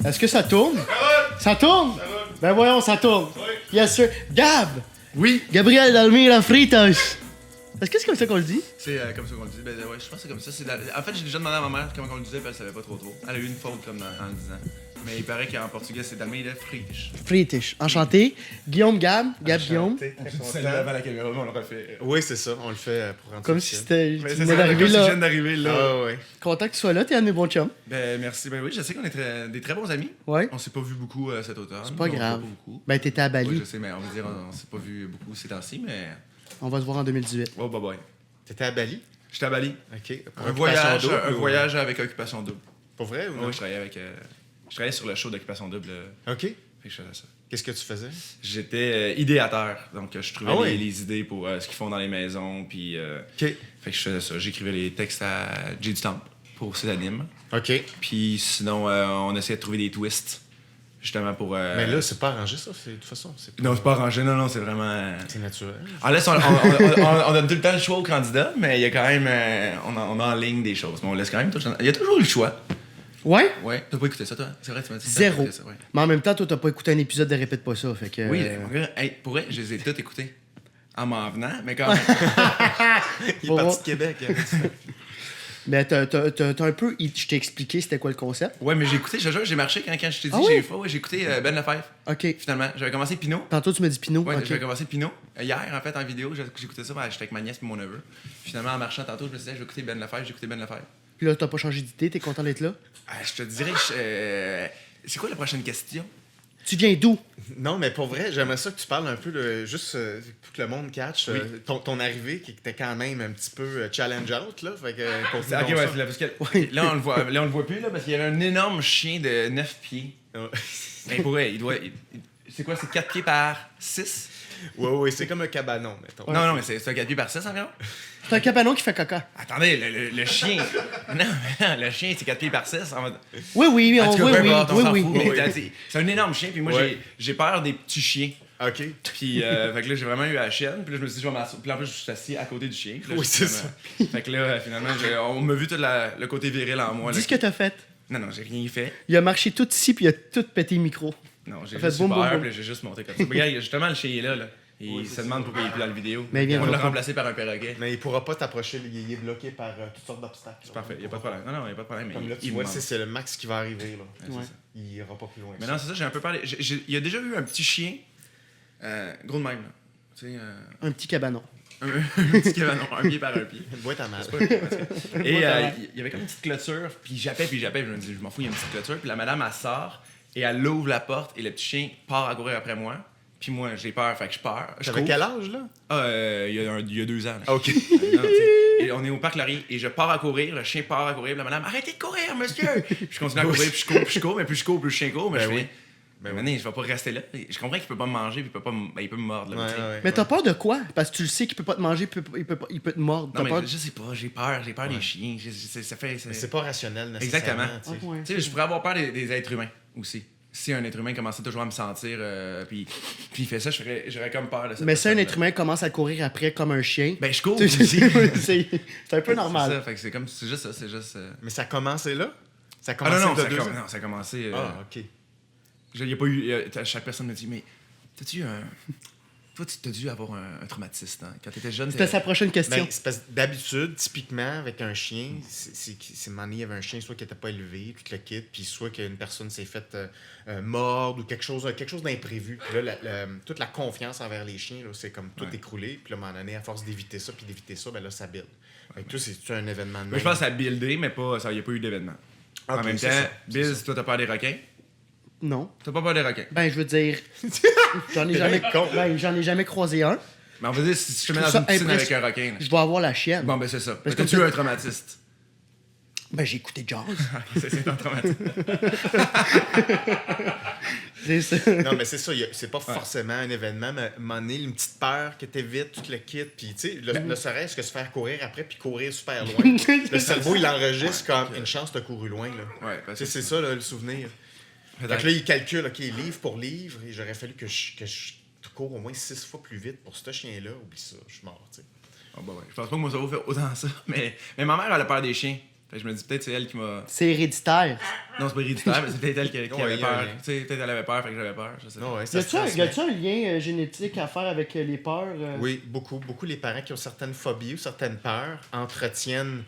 Est-ce que ça tourne? Ça tourne? Ben voyons, ça tourne. Oui. Yes, sir. Gab! Oui! Gabriel Dalmira Fritas. Est-ce que c'est comme ça qu'on le dit? C'est comme ça qu'on le dit. Ben ouais, je pense que c'est comme ça. En fait, j'ai déjà demandé à ma mère comment on le disait, puis elle savait pas trop. Elle a eu une faute comme en le disant. Mais il paraît qu'en portugais, c'est Dalmira Fritas. Fritas. Enchanté. Guillaume Gab. Gab Guillaume. C'est avant la caméra, mais on l'aurait fait. Oui, c'est ça. On le fait pour rendre Comme ça si officiel. c'était. Mais tu c'est venais ça, d'arriver comme si je là. viens d'arriver là. Ah ouais. Content que tu sois là, t'es un de mes bons chums. Ben merci. Ben oui, je sais qu'on est des très bons amis. Ouais. On s'est pas vu beaucoup cet automne. C'est pas On se voit grave. pas beaucoup. Ben t'étais à Oui, Bali. je sais, mais on va dire, on s'est pas vu beaucoup ces temps-ci, mais. On va se voir en 2018. Oh, bye bye. T'étais à Bali? J'étais à Bali. OK. Pour Un Occupation Double, un ou- voyage avec Occupation Double. Pour vrai ou non? Oui, je travaillais avec. Je travaillais sur le show d'Occupation Double. OK. Fait que je faisais ça. Qu'est-ce que tu faisais? J'étais idéateur, donc je trouvais Ah ouais? les idées pour ce qu'ils font dans les maisons, puis OK. fait que je faisais ça. J'écrivais les textes à Jay du Temple pour ses animes, OK. puis sinon on essayait de trouver des twists, justement pour. Mais là, c'est pas arrangé, ça, de toute façon. Non, c'est pas arrangé, non, c'est vraiment. C'est naturel. En laisse, on donne tout le temps le choix au candidat, mais il y a quand même. On a en ligne des choses, mais on laisse quand même tout le temps. Il y a toujours eu le choix. Ouais? Ouais, t'as pas écouté ça, toi? C'est vrai, tu m'as dit ça. Zéro. t'as écouté ça, ouais. Mais en même temps, toi, t'as pas écouté un épisode de Répète pas ça. Fait que. Oui, mon gars, hey, pour vrai, je les ai tous écoutés. En m'en venant, mais quand même. Il est Bon. parti de Québec. Hein. Mais t'as un peu. Je t'ai expliqué c'était quoi le concept. Ouais, mais j'ai écouté, je te jure, j'ai marché quand je t'ai dit, Ah oui? j'ai écouté Ben Lefebvre, Ok. finalement. J'avais commencé Pinot. Tantôt, tu m'as dit Pinot. Ouais, Ok. j'avais commencé Pinot. Hier, en fait, en vidéo, j'écoutais ça, j'étais avec ma nièce et mon neveu. Finalement, en marchant tantôt, je me suis dit, je vais écouter Ben Lefebvre, j'ai écouté Ben Lefebvre. Puis là, t'as pas changé d'idée, t'es content d'être là? Je te dirais, c'est quoi la prochaine question? Tu viens d'où? Non, mais pour vrai, j'aimerais ça que tu parles un peu de. Juste pour que le monde catch ton arrivée qui était quand même un petit peu challengeante, là. Fait que. continue Ok, donc ouais, ça. c'est là, parce que là, on le voit plus, là, parce qu'il y avait un énorme chien de 9 pieds. Ouais. Mais pour vrai, c'est quoi, c'est 4 pieds par 6? Ouais, c'est comme un cabanon, mettons. Non, mais c'est un 4 pieds par 6 environ. C'est un cabanon qui fait caca. Attendez, le chien. Non, le chien, c'est 4 pieds par 6. Oui, oui, En tout cas, oui, peu oui, importe, on oui, s'en oui. fout, mais c'est un énorme chien, puis moi, Ouais. j'ai peur des petits chiens. OK. Puis, fait que là, j'ai vraiment eu la chienne, puis là, je me suis dit, je vais m'asseoir. Puis en plus, je suis assis à côté du chien. Puis là, Oui, j'ai c'est finalement- Fait que là, finalement, on m'a vu tout le côté viril en moi. Là, Dis ce que t'as fait. Non, j'ai rien fait. Il a marché tout ici, puis il a tout pété le micro. Non, j'ai Ça fait juste boum, eu boum, peur, boum. puis là, j'ai juste monté comme ça. Mais regarde, justement, le chien est là. Il se demande pourquoi il est plus dans la vidéo. Mais il vient on de l'a retour. remplacé par un perroquet. Mais il pourra pas t'approcher, il est bloqué par toutes sortes d'obstacles. C'est parfait, il a pas de problème. Non, il y a pas de problème. Mais Comme là, tu il vois, me demande. c'est le max qui va arriver, là. Ouais, c'est Ouais. ça. Il ira pas plus loin. que Mais ça. non, c'est ça, j'ai un peu parlé. Il y a déjà eu un petit chien, gros de même, là. Tu sais, Un petit cabanon. un petit cabanon, un pied par un pied. Une boîte à mal. Et il y avait comme une petite clôture, puis j'appelle, je me dis, je m'en fous, il y a une petite clôture. Puis la madame, elle sort, et elle ouvre la porte, et le petit chien part à courir après moi. Puis moi, j'ai peur, fait que je pars. Je T'avais cours. quel âge, là? Il y a 2 ans. là. OK. Non, tu sais, et on est au parc Laurier, et je pars à courir, le chien part à courir, puis la madame, arrêtez de courir, monsieur! Puis je continue à courir, puis je cours, mais plus je cours, plus le chien court, mais Ben je oui. fais. Ben maintenant, je vais pas rester là. Je comprends qu'il peut pas me manger, puis il peut me mordre. Là, tu sais. Mais t'as peur de quoi? Parce que tu le sais qu'il peut pas te manger, il peut te mordre. Non, T'as mais peur... je sais pas, j'ai peur des chiens. Ça fait. Mais c'est pas rationnel, nécessairement. Exactement. tu sais. Ah, ouais. Tu sais, je pourrais avoir peur des êtres humains aussi. Si un être humain commençait toujours à me sentir, puis il fait ça, j'aurais comme peur de ça. Mais si un être humain commence à courir après comme un chien, Ben, je cours c'est aussi. c'est un peu normal. C'est ça, fait que c'est juste ça, c'est juste. Mais ça a commencé là? Ça a Ah commencé non, il y a 2 ans? non, ça a commencé. Ah, OK. Il y a pas eu. Chaque personne me dit, mais t'as-tu eu un. Toi, tu t'as dû avoir un traumatisme, hein? Quand t'étais jeune. C'était sa prochaine question. Ben, c'est parce que d'habitude, typiquement, avec un chien, c'est un moment donné, il y avait un chien soit qui n'était pas élevé, puis tu le quittes, puis soit qu'une personne s'est faite mordre ou quelque chose d'imprévu. Puis là, toute la confiance envers les chiens, là, c'est comme tout écroulé. Puis là, à un moment donné, à force d'éviter ça, ben là, ça build. Fait que toi, c'est un événement de Mais même. je pense que ça a buildé, mais pas. Il n'y a pas eu d'événement. Ok, En même c'est temps, ça, c'est Biz, ça. toi, t'as peur des requins? Non. T'as pas peur des requins? Ben, je veux dire, j'en ai jamais, j'en ai jamais croisé un. Mais on va dire, si je te mets trouve dans une ça piscine avec impressionnant. un requin. là. Je dois avoir la chienne. Bon, ben c'est ça. Parce que T'as-tu tu- eu un traumatiste? Ben, j'ai écouté Jazz. C'est un traumatiste. C'est ça. Non, mais c'est ça, c'est pas forcément un événement, mais à un moment donné, une petite peur que t'évites, tu te le quittes, puis tu sais, ne serait-ce que se faire courir après, puis courir super loin. Le cerveau, il enregistre comme une chance, t'as couru loin, là. Ouais, parce Tu que sais, c'est ça, là, le souvenir. Fait que là, il calcule, OK, livre pour livre, et j'aurais fallu que je cours au moins 6 fois plus vite pour ce chien-là. Oublie ça, je suis mort, tu sais. Oh, bah ouais. Je pense pas que mon cerveau fait autant ça. Mais ma mère, elle a peur des chiens. Fait que je me dis, peut-être c'est elle qui m'a... C'est héréditaire. Non, c'est pas héréditaire, mais c'est peut-être elle qui Ouais, avait il y a peur. un lien. Tu sais, peut-être elle avait peur, fait que j'avais peur. Je sais pas. Non, ouais, Y ça se a-tu transmet. un lien génétique à faire avec les peurs? Oui, beaucoup. Beaucoup les parents qui ont certaines phobies ou certaines peurs entretiennent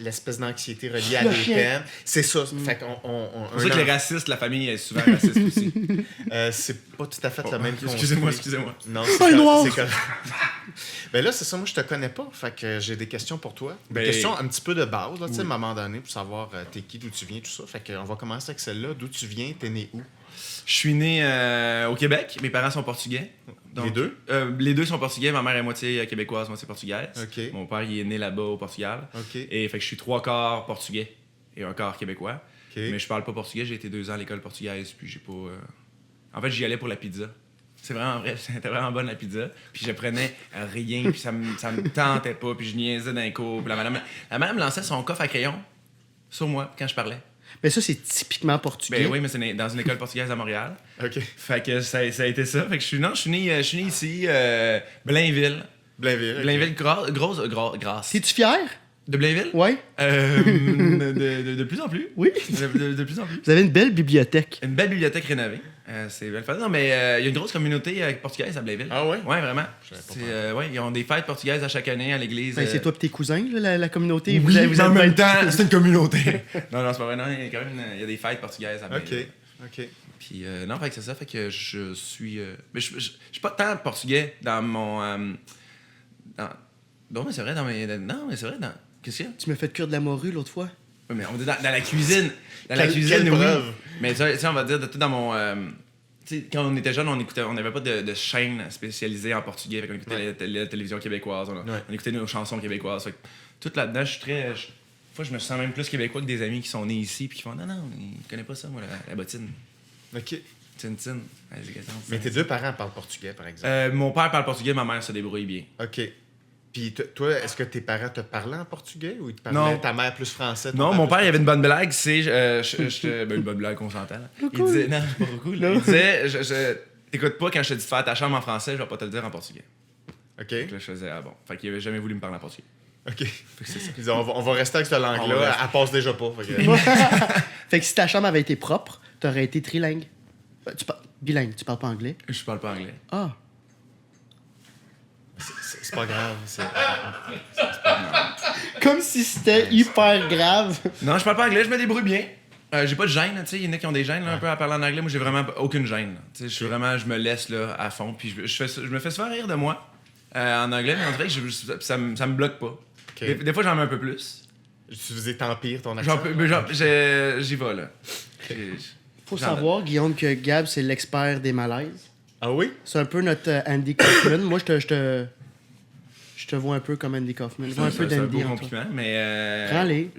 l'espèce d'anxiété reliée à Le des chien. peines. C'est ça. Fait qu'on, C'est pour ça que les racistes, la famille est souvent raciste aussi. c'est pas tout à fait le même construit. Excusez-moi. Non, Ah, il est noir. c'est correct. Ben là, c'est ça, moi, je te connais pas. Fait que j'ai des questions pour toi. Des Ben, questions un petit peu de base, là, tu sais, à oui. un moment donné, pour savoir t'es qui, d'où tu viens, tout ça. Fait que on va commencer avec celle-là. D'où tu viens, t'es né où? Je suis né au Québec, mes parents sont portugais. Les deux? Les deux sont portugais, ma mère est moitié québécoise, moitié portugaise. OK. Mon père, il est né là-bas au Portugal. OK. Et fait que je suis 3 quarts portugais et 1 quart québécois. OK. Mais je parle pas portugais, j'ai été 2 ans à l'école portugaise, puis j'ai pas... En fait, j'y allais pour la pizza. C'est vraiment vrai, c'était vraiment bonne la pizza. Puis j'apprenais rien, puis ça me tentait pas, puis je niaisais d'un cours. Puis la madame lançait son coffre à crayon sur moi quand je parlais. Mais ça, c'est typiquement portugais. Ben oui, mais c'est dans une école portugaise à Montréal. OK. Fait que ça a été ça. Fait que je suis né ici, Blainville. Blainville. OK. Blainville, grasse. T'es-tu fier? De Blainville? Ouais. De plus en plus. Oui. De plus en plus. Vous avez une belle bibliothèque. Une belle bibliothèque rénovée. C'est belle fête. Non, mais il y a une grosse communauté portugaise à Blainville. Ah ouais? Ouais, vraiment. Je savais pas Ouais, ils ont des fêtes portugaises à chaque année à l'église. Ben, c'est toi et tes cousins, là, la communauté. Oui, vous mais en êtes même bien- temps, c'est une communauté. non, c'est pas vrai. Non, il y a quand même il y a des fêtes portugaises à Blainville. OK. Puis non, fait que c'est ça. Fait que je suis... mais je suis pas tant portugais dans mon... Non, mais c'est vrai, Non, mais c'est vrai, dans... Qu'est-ce qu'il y a? Tu m'as fait cuire de la morue l'autre fois. Oui, mais on dit dans la cuisine. Dans la cuisine, quelle oui. preuve? Mais tu sais, on va dire, tout dans mon... tu sais, quand on était jeune, on n'avait pas de chaîne spécialisée en portugais. Fait qu'on écoutait la télévision québécoise. On écoutait nos chansons québécoises. Fait que tout là-dedans, je suis très... Des fois, je me sens même plus québécois que des amis qui sont nés ici puis qui font « Non, ils connaissent pas ça, moi, la bottine. OK. Tin. Vas-y, Mais tes deux parents parlent portugais, par exemple. Mon père parle portugais, ma mère se débrouille bien. OK. Puis toi, est-ce que tes parents te parlaient en portugais ou ils te parlaient Non. ta mère plus français? ton Non, mon plus père, il avait une portugais? bonne blague, c'est... ben, une bonne blague, on s'entend. Là. Il disait... Non, pas beaucoup. Là. Il disait... T'écoutes pas quand je te dis de faire ta chambre en français, je vais pas te le dire en portugais. OK. Fait que là, je faisais, ah bon. Fait qu'il avait jamais voulu me parler en portugais. OK. Ils disaient, on va rester avec cette On va langue-là. rester. Elle passe déjà pas. Fait que- Fait que si ta chambre avait été propre, t'aurais été trilingue. Bilingue, tu parles pas anglais. Je parle pas anglais. Ah. c'est pas grave. Comme si c'était hyper grave. Non, je parle pas anglais, je me débrouille bien. J'ai pas de gêne, tu sais, il y en a qui ont des gênes là, un peu à parler en anglais. Moi, j'ai vraiment aucune gêne. Tu sais, je me laisse là à fond, puis je me fais souvent rire de moi en anglais, mais on dirait que ça me bloque pas. OK. Des fois, j'en mets un peu plus. Tu faisais t'empire ton accent? J'y vais là. Faut J'en- savoir, Guillaume, que Gab, c'est l'expert des malaises. Ah oui? C'est un peu notre Andy Kaufman. Moi, je te vois un peu comme Andy Kaufman. Je vois un peu C'est un beau d'Andy en toi. compliment, mais. Prends-les.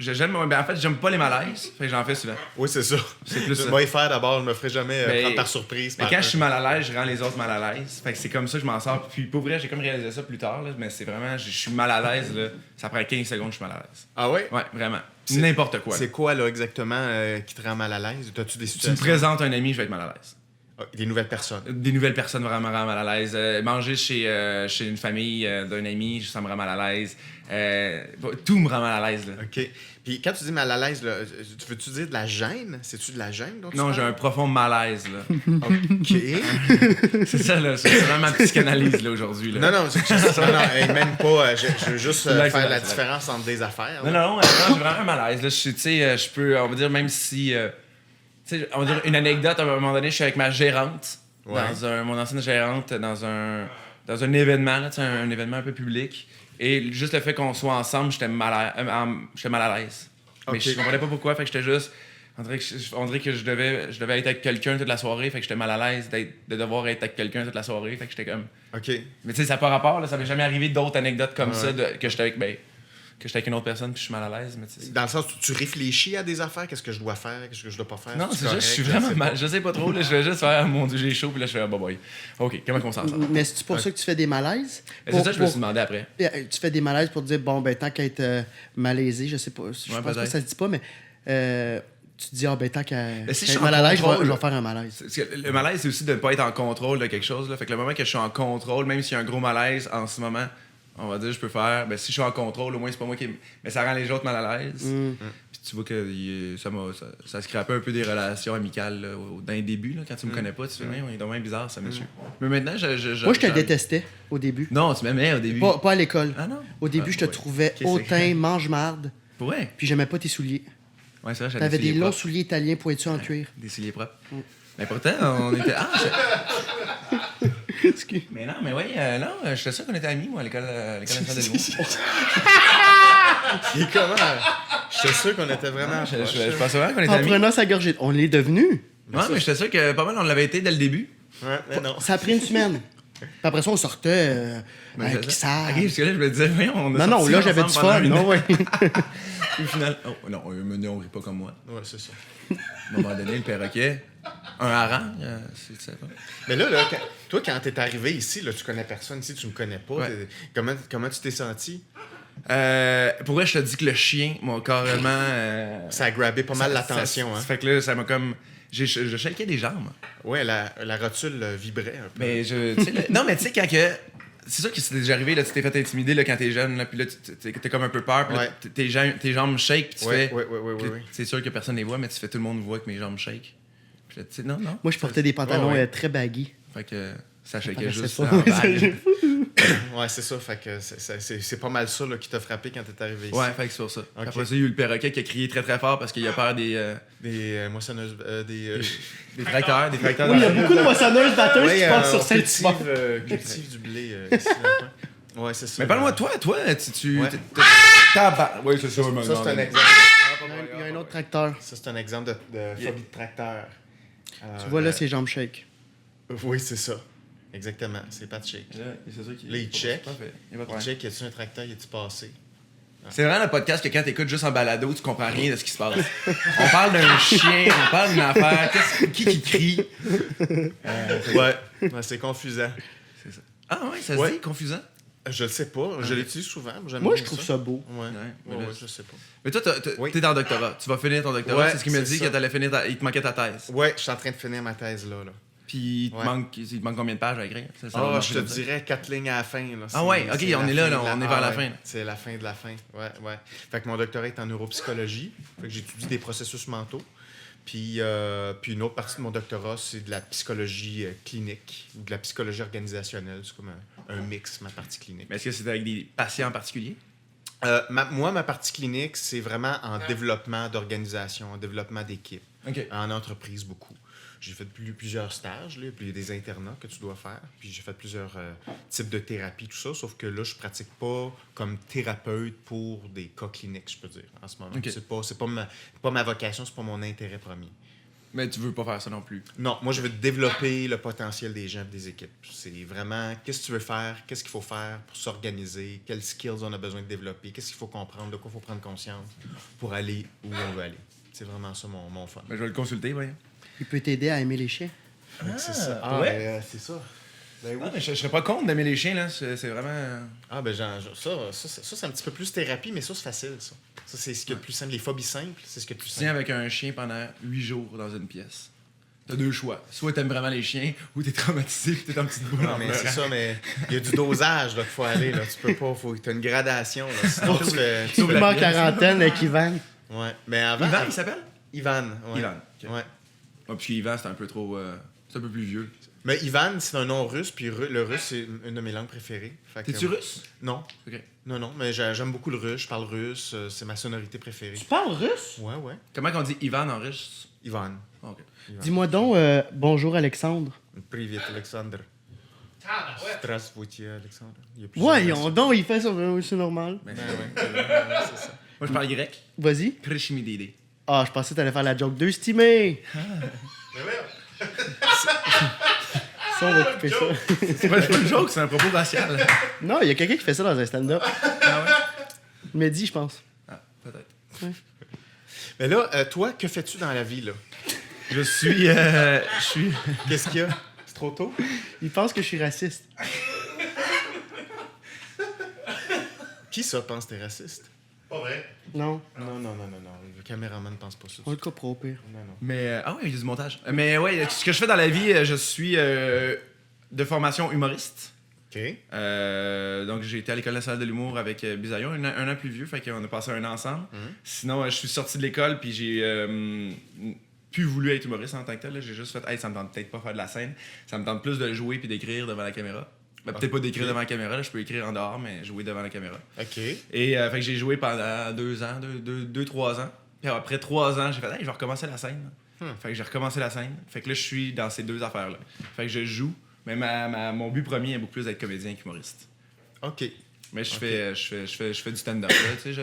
En fait, j'aime pas les malaises, fait que j'en fais souvent. Oui, c'est ça. C'est plus ça. Moi, y faire d'abord, je me ferai jamais Mais- prendre par surprise. Mais par quand un- je suis mal à l'aise, je rends les autres mal à l'aise. Fait que c'est comme ça que je m'en sors. Puis pour vrai, j'ai comme réalisé ça plus tard, là, mais c'est vraiment, je suis mal à l'aise, là. Ça prend 15 secondes, je suis mal à l'aise. Ah ouais? Ouais, vraiment. C'est- N'importe quoi. C'est quoi, là, exactement, qui te rend mal à l'aise? T'as-tu des Tu me situations? présentes un ami, je vais être mal à l'aise. Ah, des nouvelles personnes. Des nouvelles personnes vraiment rend mal à l'aise. Manger chez une famille d'un ami, ça me rend mal à l'aise. Tout me rend mal à l'aise, là. OK. Puis quand tu dis mal à l'aise, là, veux-tu dire de la gêne? C'est-tu de la gêne dont tu Non, parles? j'ai un profond malaise, là. OK. C'est ça, là. C'est vraiment ma psychanalyse, là, aujourd'hui, là. Non, même pas. Je veux juste Blague, faire c'est la blague. différence entre des affaires. Non, là. non, j'ai vraiment un malaise. Là, tu sais, je peux, on va dire, même si. Tu sais, on va dire une anecdote, à un moment donné, je suis avec ma gérante, Ouais. mon ancienne gérante, dans un événement, là, tu sais, un événement un peu public. Et juste le fait qu'on soit ensemble, j'étais mal à l'aise. Mais Ok. je comprenais pas pourquoi, fait que j'étais juste. On dirait que je devais être avec quelqu'un toute la soirée, fait que j'étais mal à l'aise de devoir être avec quelqu'un toute la soirée, fait que j'étais comme. OK. Mais tu sais, ça n'a pas rapport, là, ça m'est jamais arrivé d'autres anecdotes comme Ouais. ça, que j'étais avec une autre personne puis je suis mal à l'aise, mais tu sais. Dans le sens où tu réfléchis à des affaires, qu'est-ce que je dois faire, qu'est-ce que je dois pas faire? Non, C'est-tu c'est juste, je suis correct? vraiment sais mal. pas. Je sais pas trop, là, je vais juste faire, mon Dieu, j'ai chaud, puis là, je fais, ah, bah, boy. OK, comment on s'en sort? Mais c'est pour ça que tu fais des malaises? C'est ça que je me suis demandé après. Tu fais des malaises pour dire, bon, ben, tant qu'à être malaisé, je sais pas, je pense pas que peut-être. ça se dit pas, mais tu te dis, ah, ben, tant qu'à Mais si être je suis mal en à l'aise, contrôle, je vais faire un malaise. Parce que le malaise, c'est aussi de ne pas être en contrôle de quelque chose. Là. Fait que le moment que je suis en contrôle, même s'il y a un gros malaise en ce moment, on va dire, je peux faire. Ben, si je suis en contrôle, au moins, c'est pas moi qui. Mais ça rend les autres mal à l'aise. Puis tu vois que ça scrape un peu des relations amicales là, dans les débuts, là, quand tu me connais pas. Tu fais, il est dommage bizarre, ça, monsieur. Mais maintenant, Moi, je te détestais au début. Non, tu m'aimais au début. Pas à l'école. Ah non? Au début, je te trouvais Ok, hautain, mange-marde, Ouais. puis j'aimais pas tes souliers. Ouais, c'est vrai, j'avais T'avais des longs propres. souliers italiens pointus en cuir. Des souliers propres. Mais pourtant, on était. Excuse. Mais non, mais oui, non, j'étais sûr qu'on était amis, moi, à l'école nationale de l'humour. Et comment? J'étais sûr qu'on était vraiment Je proches. pensais vraiment qu'on était En amis. prenant sa gorgée. On l'est devenu. Ouais, mais j'étais sûr que pas mal, on l'avait été dès le début. Ouais, mais non. Ça a pris une semaine. Puis après ça, on sortait avec ça. Ok, parce que là, je me disais, voyons, on a Non, sorti là, j'avais du ensemble pendant fun. une Non, heure. ouais. Puis au final, oh non, on rit pas comme moi. Ouais, c'est ça. À un moment donné, le perroquet, un hareng, c'est ça. Mais là, toi, quand t'es arrivé ici, là, tu connais personne ici, tu me connais pas. Ouais. Comment tu t'es senti? Pour vrai, je te dis que le chien m'a carrément. Ça a grabé pas mal l'attention, Ça hein? fait que là, ça m'a comme. Je shakeais des jambes. Ouais, la rotule vibrait un peu. Mais tu sais, non, mais tu sais, quand que. C'est sûr que c'est déjà arrivé, là, tu t'es fait intimider là, quand t'es jeune, là, puis là, t'es comme un peu peur, puis là, Ouais. tes jambes shake, puis tu Ouais, fais. ouais. Puis c'est sûr que personne les voit, mais tu fais tout le monde voit que mes jambes shake. Puis là, tu sais, non. Moi, je portais des pantalons Ouais. très baggy. Fait que ça shakeait paraissait juste. pas. En vague. Ouais, c'est ça. Fait que c'est pas mal ça là, qui t'a frappé quand t'es arrivé ici. Ouais, fait que c'est pour ça. Ok. Après ça, il y a eu le perroquet qui a crié très très fort parce qu'il a peur des Moissonneuses. des tracteurs. Oui, il y a beaucoup de moissonneuses batteuses qui passent sur on Saint-Hubert. cultive du blé ici. Là. Ouais, c'est ça. Mais parle-moi de toi, tu. Ouais. Oui, c'est ça, Ça, c'est un exemple. Il y a un autre tracteur. Ça, c'est un exemple de phobie de tracteur. Tu vois, là, ses jambes shake. Oui, c'est ça. Exactement. C'est pas de shake. C'est sûr qu'il Là, il check. Parfait. Il y a pas de Il problème. check, y a-tu un tracteur, y a-tu passé? C'est vraiment le podcast que quand t'écoutes juste en balado, tu comprends rien de ce qui se passe. On parle d'un chien, on parle d'une affaire, qui crie. Ouais, c'est confusant. C'est ça. Ah ouais, ça se Ouais. dit, confusant. Je le sais pas, je l'utilise souvent. Moi, je trouve ça beau. Ouais, mais ouais, là, je sais pas. Mais toi, Oui. t'es dans le doctorat. Tu vas finir ton doctorat. Ouais, C'est ce qu'il m'a c'est dit, ça. que t'allais finir il te manquait ta thèse. Ouais, je suis en train de finir ma thèse là. Puis Ouais. il te manque combien de pages à écrire? Ça va Ah, marcher je te comme ça. dirais 4 lignes à la fin. Là. Ah ouais, ok, c'est on la est là, fin là, de on est vers la ouais, fin, là. C'est la fin de la fin. Ouais. Fait que mon doctorat est en neuropsychologie. Fait que j'étudie des processus mentaux. Puis une autre partie de mon doctorat, c'est de la psychologie clinique ou de la psychologie organisationnelle. C'est comme un mix, ma partie clinique. Mais est-ce que c'est avec des patients en particulier? Ma partie clinique, c'est vraiment en développement d'organisation, en développement d'équipe, Ok. en entreprise beaucoup. J'ai fait plusieurs stages, là, puis il y a des internats que tu dois faire, puis j'ai fait plusieurs types de thérapie, tout ça, sauf que là, je pratique pas comme thérapeute pour des cas cliniques, je peux dire, en ce moment. Ok. C'est pas ma vocation, c'est pas mon intérêt premier. Mais tu veux pas faire ça non plus. Non, moi, je veux développer le potentiel des gens et des équipes. C'est vraiment qu'est-ce que tu veux faire, qu'est-ce qu'il faut faire pour s'organiser, quels skills on a besoin de développer, qu'est-ce qu'il faut comprendre, de quoi il faut prendre conscience pour aller où on veut aller. C'est vraiment ça mon fun. Mais je vais le consulter, voyons. Il peut t'aider à aimer les chiens. C'est ça. ouais? C'est ça. Ben oui. Ah, mais je serais pas contre d'aimer les chiens, là. C'est vraiment. Ah, ben ça, c'est un petit peu plus thérapie, mais ça, c'est facile, ça. Ça, c'est ce qui est le plus simple. Les phobies simples, c'est ce qui est le plus Tu tiens simple. avec un chien pendant 8 jours dans une pièce. T'as deux choix. Soit t'aimes vraiment les chiens, ou t'es traumatisé pis t'es en petite boule. Non, mais c'est ça, mais il y a du dosage là, qu'il faut aller. Là. Tu peux pas, t'as une gradation. Là. Sinon, tu fais. Tu la en pièce. quarantaine avec Ivan. Ouais. Mais avant. Ivan, il s'appelle? Ivan. Ouais. Ivan. Ok. Ouais. Ah, parce qu'Ivan, c'est un peu trop. C'est un peu plus vieux. Mais Ivan, c'est un nom russe, puis le russe, c'est une de mes langues préférées. Fait que, T'es-tu russe? Non. Ok. Non, mais j'aime beaucoup le russe. Je parle russe. C'est ma sonorité préférée. Tu parles russe? Ouais. Comment qu'on dit Ivan en russe? Ivan. Ah, ok. Dis-moi donc, bonjour Alexandre. Привет, Alexandre. Здравствуйте, Alexandre. Il y a plusieurs Voyons versions. donc, il fait ça, c'est normal. Ben ouais, c'est ça. Moi, je parle grec. Vas-y. Krishmidide. Ah, je pensais que t'allais faire la joke 2 stimé. Ça, on va couper ça. C'est pas une joke, c'est un propos racial. Non, il y a quelqu'un qui fait ça dans un stand-up. Ah ouais? Mehdi, je pense. Ah, peut-être. Mais là, toi, que fais-tu dans la vie, là? Je suis. Qu'est-ce qu'il y a? C'est trop tôt? Il pense que je suis raciste. Qui ça pense que t'es raciste? Pas vrai. Non, Non. Le caméraman ne pense pas ça. on le coupera au pire. Non. Mais. Ah ouais, il y a du montage. Mais ouais, ce que je fais dans la vie, je suis de formation humoriste. OK. Donc, j'ai été à l'École nationale de l'humour avec Bisaillon, un an plus vieux, fait qu'on a passé un an ensemble. Sinon, je suis sorti de l'école, puis j'ai plus voulu être humoriste en tant que tel. Là. J'ai juste fait, hey, ça me tente peut-être pas faire de la scène, ça me tente plus de jouer puis d'écrire devant la caméra. Peut-être pas d'écrire devant la caméra, là, je peux écrire en dehors, mais jouer devant la caméra. OK. Et fait que j'ai joué pendant 2-3 ans. Puis après 3 ans, j'ai fait, hey, je vais recommencer la scène. Fait que j'ai recommencé la scène. Fait que là, je suis dans ces 2 affaires-là. Fait que je joue, mais mon but premier est beaucoup plus d'être comédien qu'humoriste. OK. Mais je fais du stand-up, là, tu sais,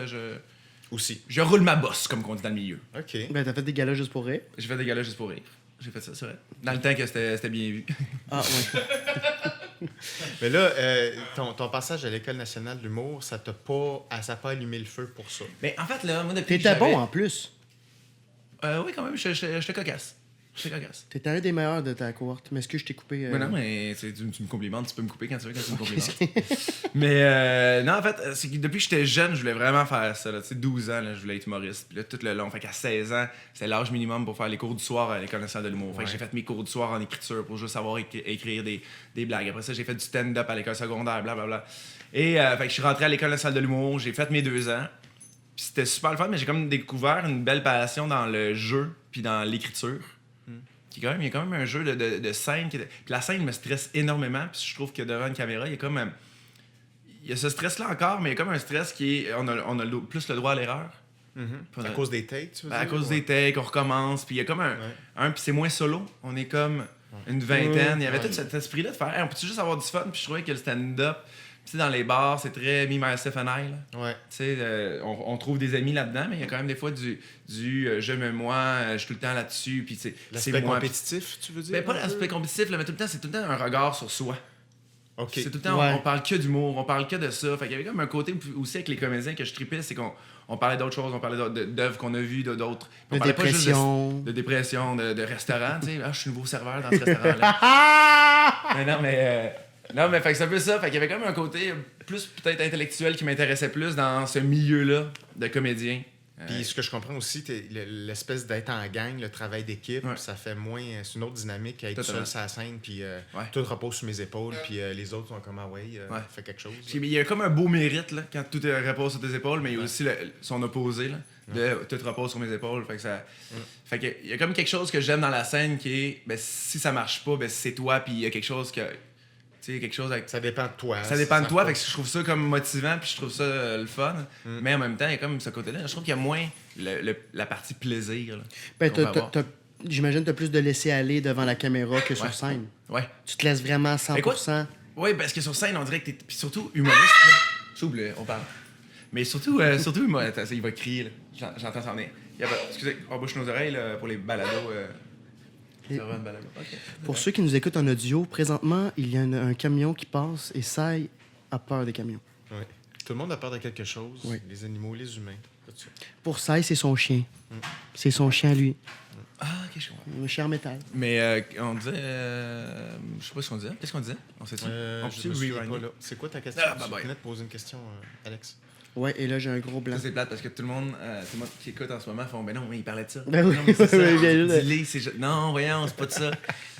Aussi. je roule ma bosse, comme on dit dans le milieu. OK. Ben, t'as fait des galas juste pour rire. J'ai fait des galas juste pour rire. J'ai fait ça, c'est vrai. Dans le temps que c'était bien vu. Ah, ouais. Mais là, ton passage à l'École nationale de l'humour, ça t'a pas allumé le feu pour ça. Mais en fait, là, moi, depuis que T'étais j'avais- bon en plus. Oui, quand même, j'étais cocasse. T'étais un des meilleurs de ta cohorte. Mais est-ce que je t'ai coupé? Mais non, mais tu me complimentes, tu peux me couper quand tu veux, quand tu me complimentes. Mais non, en fait, c'est que depuis que j'étais jeune, je voulais vraiment faire ça. Tu sais, 12 ans, là, je voulais être humoriste. Puis là, tout le long, fait qu'à 16 ans, c'était l'âge minimum pour faire les cours du soir à l'École nationale de l'humour. Fait que j'ai fait mes cours du soir en écriture pour juste savoir écrire des blagues. Après ça, j'ai fait du stand-up à l'école secondaire, blablabla. Et fait que je suis rentré à l'École nationale de l'humour, j'ai fait mes 2 ans. Puis c'était super le fun, mais j'ai comme découvert une belle passion dans le jeu puis dans l'écriture. Il y a quand même un jeu de scène. Puis la scène me stresse énormément. Puis je trouve que devant une caméra, il y a comme... il y a ce stress-là encore, mais il y a comme un stress qui est... On a plus le droit à l'erreur. À cause des takes, tu veux dire? À cause des takes, on recommence. Puis il y a comme puis c'est moins solo. On est comme une vingtaine. Il y avait tout cet esprit-là de faire... Hey, on peut juste avoir du fun? Puis je trouvais que le stand-up... Tu sais, dans les bars, c'est très me, myself and I. Là. Ouais. Tu sais, on trouve des amis là-dedans, mais il y a quand même des fois du je me moi, je suis tout le temps là-dessus. Puis c'est L'aspect moi. compétitif, tu veux dire? Ben, pas l'aspect compétitif, là, mais tout le temps, c'est tout le temps un regard sur soi. OK. C'est tout le temps, Ouais. on parle que d'humour, on parle que de ça. Fait qu'il y avait comme un côté aussi avec les comédiens que je tripais, c'est qu'on parlait d'autres choses, on parlait d'œuvres qu'on a vues, d'autres. On De parlait pas juste dépression. de dépression, de restaurant, tu sais. Ah, je suis nouveau serveur dans ce restaurant-là. Non, mais fait que c'est un peu ça. Fait qu'il y avait comme un côté plus peut-être intellectuel qui m'intéressait plus dans ce milieu-là de comédien. Puis ce que je comprends aussi, l'espèce d'être en gang, le travail d'équipe, Ouais. ça fait moins... C'est une autre dynamique qu'être Totalement. seul sur la scène, puis Ouais. tout repose sur mes épaules, puis les autres sont comme, ah ouais, fais quelque chose. Puis il y a comme un beau mérite là, quand tout repose sur tes épaules, mais il y a aussi son opposé, là, de tout repose sur mes épaules. Fait que ça. Fait que il y a comme quelque chose que j'aime dans la scène qui est ben, si ça marche pas, ben c'est toi, puis il y a quelque chose que. Tu sais, quelque chose avec. Ça dépend de toi. Ça dépend de toi, fait que je trouve ça comme motivant, puis je trouve ça le fun. Mais en même temps, il y a comme ce côté-là. Je trouve qu'il y a moins la partie plaisir. Là, Ben, qu'on va avoir. j'imagine que t'as plus de laisser aller devant la caméra que sur Ouais. scène. Ouais. Tu te laisses vraiment 100%. Oui, parce que sur scène, on dirait que t'es. Puis surtout, humoriste, là. S'oublie, on parle. Mais surtout, attends, il va crier, là. J'entends s'en venir. Excusez, on bouche nos oreilles là, pour les balados. Ça va, une balado. OK. Pour ceux qui nous écoutent en audio, présentement, il y a un camion qui passe et Sai a peur des camions. Ouais. Tout le monde a peur de quelque chose. Oui. Les animaux, les humains, tout ça. Pour Sai, c'est son chien. C'est son chien à lui. Ah, ok, je comprends. Un chien en métal. Mais on disait. Je sais pas ce qu'on disait. Qu'est-ce qu'on disait? On sait-tu? On Je peut-tu me souviens rewinder? pas, là. C'est quoi ta question? Ah, bah, Tu bah. venais de poser une question, Alex. Ouais, et là, j'ai un gros blanc. Ça, c'est plate parce que tout le monde qui écoute en ce moment font ben non, mais il parlait de ça. Ben oui, Non, mais c'est ça. oui, bien sûr. Dis-les, non, voyons, c'est pas de ça.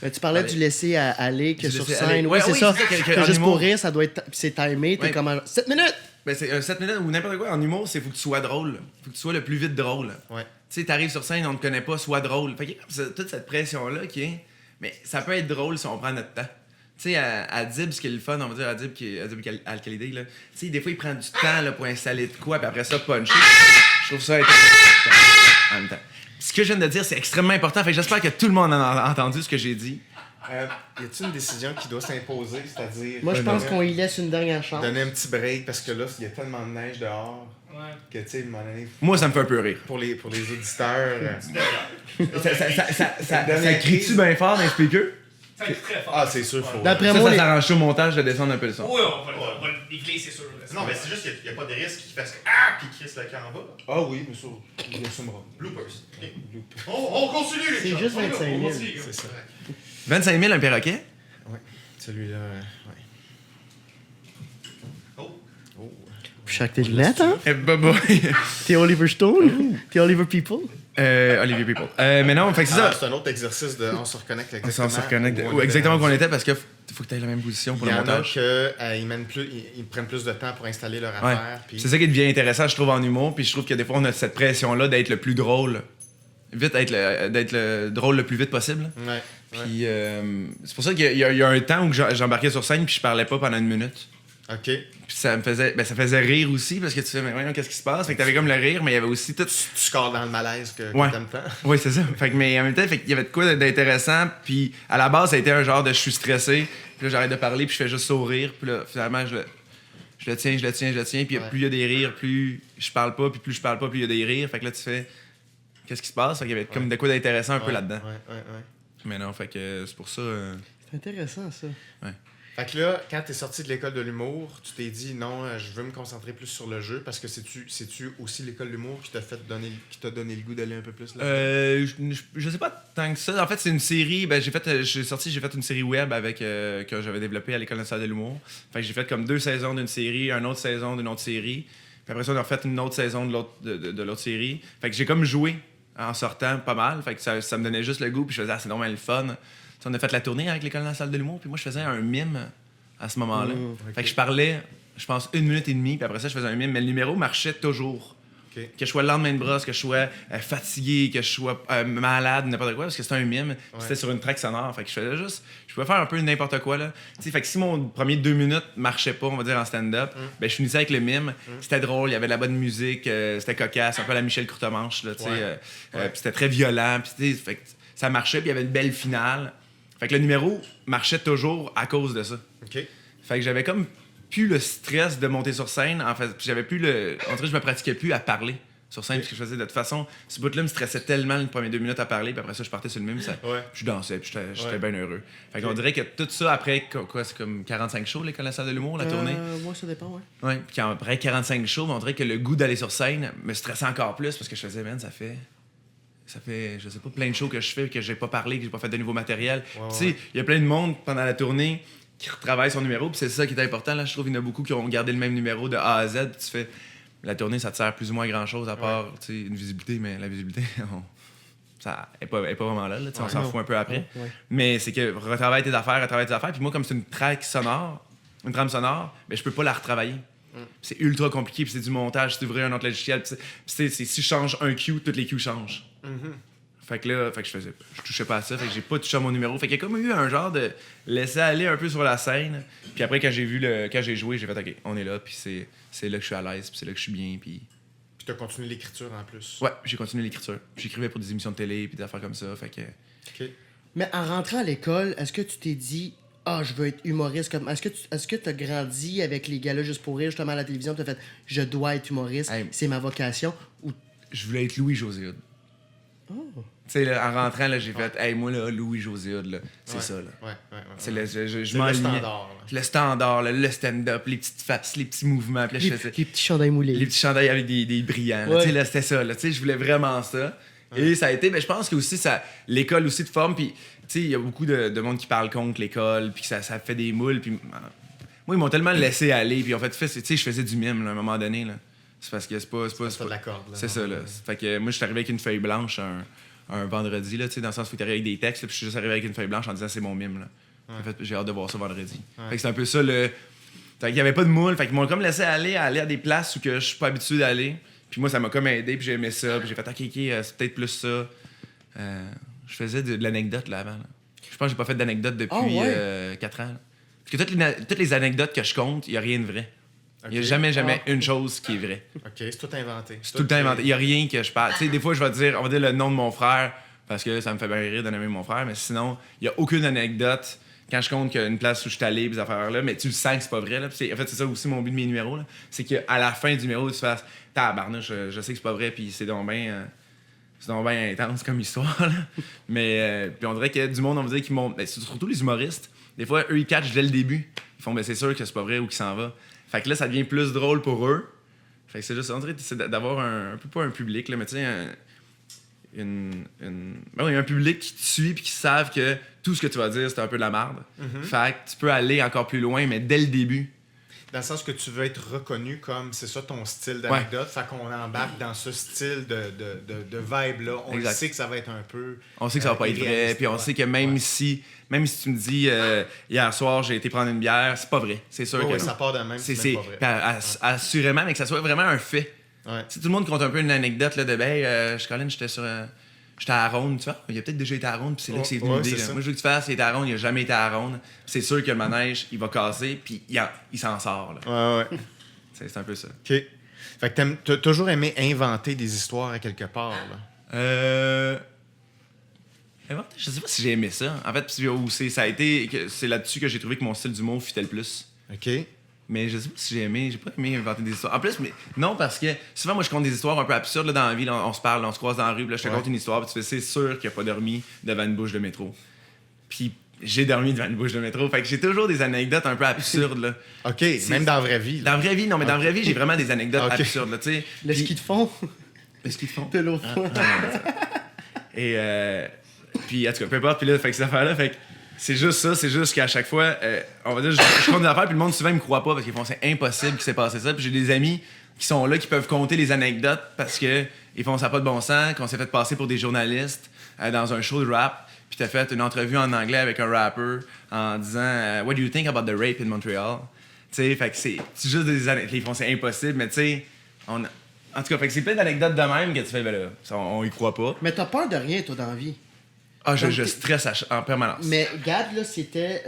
Ben, tu parlais Allez. du laisser aller que Du sur laisser scène. aller. Oui, Ouais, c'est oui, ça. c'est ça, Que en juste humour. pour rire, ça doit être. C'est timé, t'es Ouais. comme 7 minutes! Ben, c'est 7 minutes ou n'importe quoi. En humour, c'est faut que tu sois drôle. Faut que tu sois le plus vite drôle. Ouais. Tu sais, t'arrives sur scène, on te connaît pas, sois drôle. Fait qu'il y a comme toute cette pression-là qui est. Mais ça peut être drôle si on prend notre temps. Tu sais, à Dib, ce qui est le fun, on va dire à Dib Al-Khalidi, là. Tu sais, des fois, il prend du temps là, pour installer de quoi, puis après ça, puncher. Je trouve ça en même temps. Ce que je viens de dire, c'est extrêmement important. Fait que j'espère que tout le monde a entendu ce que j'ai dit. Y a-t-il une décision qui doit s'imposer, c'est-à-dire... Moi, je pense donner- qu'on y laisse une dernière chance. Donner un petit break, parce que là, il y a tellement de neige dehors que, tu sais, à un moment donné, Moi, ça me fait un peu rire. pour les auditeurs... Ça crie-tu bien fort dans les speakers? Ça crie très fort. Ah, c'est sûr, faut... D'après Ça moi, s'arrange au montage de descendre un peu le son. Oui, on va les clés, c'est sûr. Non, mais c'est juste qu'il n'y a pas de risque qu'il fasse ah puis qu'il crisse le camp en bas. Ah oui, bien sûr. Il assumera. Bloopers. Ok. On continue les c'est gars. juste On y va, 25 on 000. continue. C'est ça. 25 000 un perroquet? Ouais. Celui-là, ouais. Oh. Oh. Chaque tes lunettes, hein? Bye bye. T'es Oliver Stone? T'es Oliver People? Olivier People. Mais non, fait que c'est ça. C'est un autre exercice de on se reconnecte On se reconnecte. Exactement où on était parce que faut que tu aies la même position pour il y le en a montage. ils prennent plus de temps pour installer leur Ouais. affaire. Puis... C'est ça qui devient intéressant, je trouve, en humour. Puis je trouve que des fois, on a cette pression-là d'être le plus drôle. D'être le drôle le plus vite possible. Ouais. Puis c'est pour ça qu'il y a un temps où j'embarquais sur scène puis je parlais pas pendant 1 minute. OK. Puis ça faisait rire aussi parce que tu fais, mais voyons, qu'est-ce qui se passe? Fait que t'avais comme le rire, mais il y avait aussi tout. Tu scores dans le malaise que t'aimes tant. Oui, c'est ça. Fait que, mais en même temps, il y avait de quoi d'intéressant. Puis à la base, ça a été un genre de je suis stressé. Puis là, j'arrête de parler, puis je fais juste sourire. Puis là, finalement, je le tiens. Puis plus il y a des rires, plus je parle pas. Puis plus je parle pas, plus il y a des rires. Fait que là, tu fais, qu'est-ce qui se passe? Fait qu'il y avait comme de quoi d'intéressant un peu là-dedans. Ouais. Mais non, fait que c'est pour ça. C'est intéressant, ça. Fait que là, quand t'es sorti de l'école de l'humour, tu t'es dit non, je veux me concentrer plus sur le jeu parce que c'est-tu aussi l'école de l'humour qui t'a donné le goût d'aller un peu plus là? Je sais pas tant que ça. En fait, c'est une série. J'ai fait une série web avec que j'avais développée à l'École nationale de l'humour. Fait que j'ai fait comme 2 saisons d'une série, une autre saison d'une autre série. Puis après ça, on a refait une autre saison de l'autre série. Fait que j'ai comme joué en sortant pas mal. Fait que ça me donnait juste le goût. Puis je faisais, c'est normal le fun. T'sais, on a fait la tournée avec l'École nationale de l'humour. Puis moi, je faisais un mime à ce moment-là. Okay. Fait que je parlais, je pense, 1 minute et demie. Puis après ça, je faisais un mime. Mais le numéro marchait toujours. Okay. Que je sois le lendemain de brosse, que je sois fatigué, que je sois malade, n'importe quoi, parce que c'était un mime, c'était sur une track sonore. Fait que je faisais juste, je pouvais faire un peu n'importe quoi, là. T'sais, fait que si mon premier 2 minutes marchait pas, on va dire en stand-up, ben je finissais avec le mime. C'était drôle, il y avait de la bonne musique, c'était cocasse, un peu la Michel Courtemanche, là, puis c'était très violent, puis fait que ça marchait, puis il y avait une belle finale. Fait que le numéro marchait toujours à cause de ça. OK. Fait que j'avais comme plus le stress de monter sur scène. En fait, j'avais plus le. En tout cas, je me pratiquais plus à parler sur scène, parce que je faisais de toute façon. Ce bout-là me stressait tellement les premières 2 minutes à parler, puis après ça, je partais sur le mime, je dansais, puis j'étais bien heureux. Fait qu'on dirait que tout ça, après, quoi, c'est comme 45 shows, l'École nationale de l'humour, la tournée? Moi, ça dépend, ouais. Ouais, puis après 45 shows, on dirait que le goût d'aller sur scène me stressait encore plus, parce que je faisais, man, ça fait, je sais pas, plein de shows que je fais, que j'ai pas parlé, que j'ai pas fait de nouveau matériel. Tu sais, il y a plein de monde pendant la tournée qui retravaille son numéro, puis c'est ça qui est important. Là, je trouve qu'il y en a beaucoup qui ont gardé le même numéro de A à Z, puis tu fais, la tournée, ça te sert plus ou moins à grand-chose, à part une visibilité, mais la visibilité, ça est pas vraiment là, on s'en fout un peu après. Mais c'est que retravaille tes affaires, puis moi, comme c'est une trame sonore, ben, je peux pas la retravailler. C'est ultra compliqué, puis c'est du montage, c'est d'ouvrir un autre logiciel, puis si je change un cue, toutes les cues changent. Fait que là, je touchais pas à ça, fait que j'ai pas touché à mon numéro. Fait qu'il y a comme eu un genre de laisser aller un peu sur la scène. Puis après, quand j'ai joué, j'ai fait OK, on est là, puis c'est là que je suis à l'aise, puis c'est là que je suis bien, puis t'as continué l'écriture en plus. Ouais, j'ai continué l'écriture. J'écrivais pour des émissions de télé, puis des affaires comme ça, fait que. OK. Mais en rentrant à l'école, est-ce que tu t'es dit je veux être humoriste comme est-ce que tu as grandi avec les gars-là juste pour rire justement à la télévision, tu as fait je dois être humoriste, c'est ma vocation ou je voulais être Louis-José Hood. Oh. Tu sais, en rentrant, là, j'ai fait, moi, là, Louis-José Hood, là, c'est ça, là. C'est je m'enlignais. Le standard. Le standard, là, le stand-up, les petites faces, les petits mouvements. Puis là, les petits chandails moulés. Les petits chandails avec des brillants. Là, tu sais, là, c'était ça, là. Tu sais, je voulais vraiment ça. Et ça a été, je pense que aussi, l'école aussi de forme, puis, tu sais, il y a beaucoup de monde qui parle contre l'école, puis que ça fait des moules, puis moi, ils m'ont tellement laissé aller, puis en fait, tu sais, je faisais du mime, là, à un moment donné, là. C'est parce que c'est pas de la corde, là. C'est ça, là. Fait que moi, je suis arrivé avec une feuille blanche un vendredi, là, tu sais, dans le sens où tu arrives avec des textes, là, puis je suis juste arrivé avec une feuille blanche en disant c'est mon mime, là. En fait, j'ai hâte de voir ça vendredi. Fait que c'est un peu ça, le. Fait qu'il y avait pas de moule, fait qu'ils m'ont comme laissé aller à des places où que je suis pas habitué d'aller. Puis moi, ça m'a comme aidé, puis j'ai aimé ça, puis j'ai fait OK, c'est peut-être plus ça. Je faisais de l'anecdote, là, avant. Là. Je pense que j'ai pas fait d'anecdote depuis 4 ans. Là. Parce que toutes les anecdotes que je compte, il y a rien de vrai. Il n'y a jamais une chose qui est vraie. OK, c'est tout inventé. C'est tout le temps inventé. Il n'y a rien que je parle. Tu sais, des fois, on va dire le nom de mon frère, parce que ça me fait bien rire de nommer mon frère, mais sinon, il n'y a aucune anecdote quand je compte qu'il y a une place où je suis allé, ces affaires-là, mais tu le sens que c'est pas vrai. Là. En fait, c'est ça aussi mon but de mes numéros. Là. C'est qu'à la fin du numéro, tu fasses tabarnouche, je sais que c'est pas vrai, puis c'est donc bien intense comme histoire. Là. Mais puis on dirait qu'il y a du monde, on va dire, qui monte. Surtout les humoristes. Des fois, eux, ils catchent dès le début. Ils font, c'est sûr que c'est pas vrai ou qu'il s'en va. Fait que là, ça devient plus drôle pour eux. Fait que c'est juste, on dirait, c'est d'avoir un peu pas un public, là, mais tu sais, un public qui te suit puis qui savent que tout ce que tu vas dire, c'est un peu de la merde. Fait que tu peux aller encore plus loin, mais dès le début. Dans le sens que tu veux être reconnu comme c'est ça ton style d'anecdote, fait qu'on embarque dans ce style de vibe-là. On le sait que ça va être un peu. On sait que ça va pas être vrai, puis on sait que même si tu me dis hier soir j'ai été prendre une bière, c'est pas vrai. C'est sûr que. Oui, ça part de même, c'est même pas vrai. Assurément, mais que ça soit vraiment un fait. Ouais. Tout le monde compte un peu une anecdote là, de j'étais à Ronde, tu vois. Il a peut-être déjà été à Ronde, puis c'est là que c'est venu l'idée. Moi, je veux que tu fasses, il était à Ronde, il a jamais été à Ronde. C'est sûr que le manège, il va casser, puis il s'en sort. Là. Ouais. C'est un peu ça. OK. Fait que t'as toujours aimé inventer des histoires à quelque part, là. Je sais pas si j'ai aimé ça. En fait, c'est là-dessus que j'ai trouvé que mon style d'humour fitait le plus. OK. Mais je sais pas si j'ai pas aimé inventer des histoires. En plus, non, parce que souvent, moi, je compte des histoires un peu absurdes là, dans la vie. Là, on se parle, on se croise dans la rue, puis là, je te compte une histoire, puis tu fais, c'est sûr qu'il a pas dormi devant une bouche de métro. Puis j'ai dormi devant une bouche de métro. Fait que j'ai toujours des anecdotes un peu absurdes. Là. OK, même dans la vraie vie. Là. Dans la vraie vie, non, mais dans la vraie vie, j'ai vraiment des anecdotes absurdes. Là, le ski de fond. Le ski de fond. De l'autre fois. Et puis, en tout cas, peu importe. Puis là, fait que ces affaires-là, fait que c'est juste ça, c'est juste qu'à chaque fois, on va dire, je compte des affaires, puis le monde souvent me croit pas parce qu'ils font c'est impossible qu'il s'est passé ça. Puis j'ai des amis qui sont là, qui peuvent compter les anecdotes parce que ils font ça pas de bon sens, qu'on s'est fait passer pour des journalistes dans un show de rap, puis t'as fait une entrevue en anglais avec un rapper en disant What do you think about the rape in Montreal? Tu sais, fait que c'est juste des anecdotes. Ils font c'est impossible, mais tu sais, en tout cas, fait que c'est plein d'anecdotes de même que tu fais, ben là, on y croit pas. Mais t'as peur de rien, toi, dans la vie. Ah, je stresse en permanence. Mais Gad, là, c'était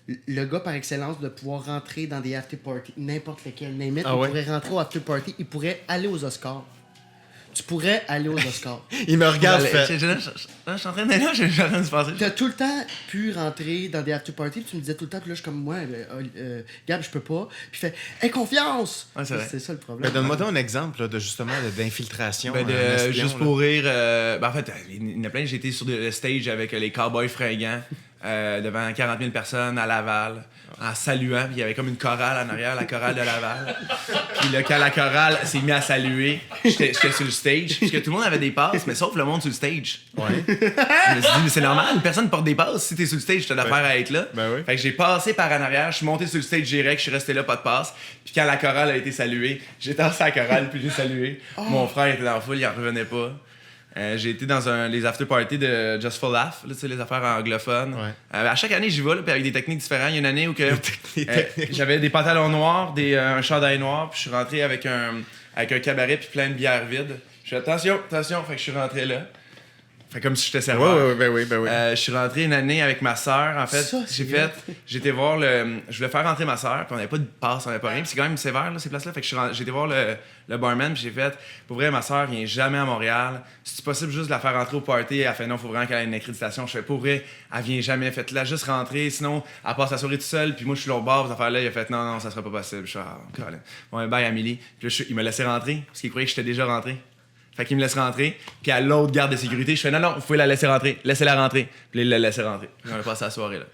le gars par excellence de pouvoir rentrer dans des after parties, n'importe lesquels. Il pourrait rentrer au after party, il pourrait aller aux Oscars. Tu pourrais aller aux Oscars. Il me regarde, je suis en train d'aller là, je suis en train de se passer. T'as tout le temps pu rentrer dans des after parties, puis tu me disais tout le temps, puis là, je suis comme, moi, Gab, je peux pas. Puis je fais, hey, confiance! Ouais, c'est ça le problème. Donne-moi donc un exemple là, de justement d'infiltration. Juste pour rire, en fait, il y en a plein. J'ai été sur le stage avec les Cowboys fringants devant 40 000 personnes à Laval, en saluant. Puis il y avait comme une chorale en arrière, la chorale de Laval. Puis là, quand la chorale s'est mise à saluer, j'étais sur le stage. Parce que tout le monde avait des passes, mais sauf le monde sur le stage. Ouais. Je me suis dit, mais c'est normal, personne ne porte des passes. Si t'es sur le stage, t'as d'affaire à être là. Ben oui. Fait que j'ai passé par en arrière, je suis monté sur le stage direct, je suis resté là, pas de passe. Puis quand la chorale a été saluée, j'ai tassé la chorale, puis j'ai salué. Mon frère était dans la foule, il en revenait pas. J'ai été dans les after-parties de Just for Laugh, là, les affaires anglophones. Ouais. À chaque année, j'y vais, là, puis avec des techniques différentes. Il y a une année où j'avais des pantalons noirs, un chandail noir, puis je suis rentré avec un cabaret puis plein de bières vides. Je suis attention, fait que je suis rentré là. Fait comme si j'étais serveur. Oui. Je suis rentré une année avec ma sœur. En fait, j'étais voir je voulais faire rentrer ma sœur, puis on n'avait pas de passe, on n'avait pas rien. Puis c'est quand même sévère, là, ces places-là. Fait que j'ai été voir le barman, puis j'ai fait, pour vrai, ma sœur vient jamais à Montréal. Si c'est possible juste de la faire rentrer au party, elle fait non, faut vraiment qu'elle ait une accréditation. Je fais, pour vrai, elle vient jamais. Faites-la juste rentrer, sinon, elle passe la soirée toute seule. Puis moi, je suis là au bar, ces affaires-là. Il a fait, non, ça sera pas possible. Je suis, bon, bye, Amélie. Puis là, il m'a laissé rentrer, parce qu'il croyait que j'étais déjà rentré. Fait qu'il me laisse rentrer, puis à l'autre garde de sécurité, je fais non, vous pouvez la laisser rentrer, laissez-la rentrer. Puis là, il l'a laissé rentrer. Puis on a passé la soirée là.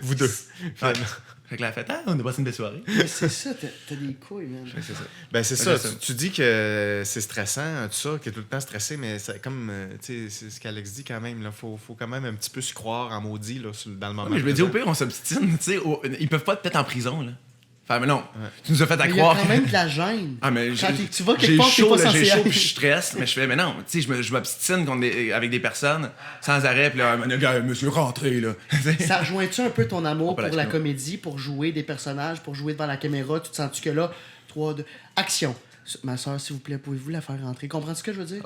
Vous deux. Ouais. Fait que là, elle a fait on a passé une belle soirée. Mais c'est ça, t'as des couilles, man. C'est ça. Ben c'est ça. Tu dis que c'est stressant, tout ça, que t'es tout le temps stressé, mais comme tu sais, c'est ce qu'Alex dit quand même. Là, faut quand même un petit peu se croire en maudit là, dans le moment. Mais je me dis au pire, on s'obstine, tu sais, ils peuvent pas te mettre en prison là. Enfin, mais non, tu nous as fait à croire. Il y a quand même de la gêne. Ah, mais quand tu vas quelque part, t'es pas censé j'ai chaud, aller. puis je stresse, mais je fais, mais non, tu sais, je m'obstine avec des personnes sans arrêt, puis là, le gars, monsieur, rentrez, là. Ça rejoint-tu un peu ton amour pour la comédie, pour jouer des personnages, pour jouer devant la caméra? Tu te sens-tu que là, 3, 2, action! Ma soeur, s'il vous plaît, pouvez-vous la faire rentrer? Comprends-tu ce que je veux dire?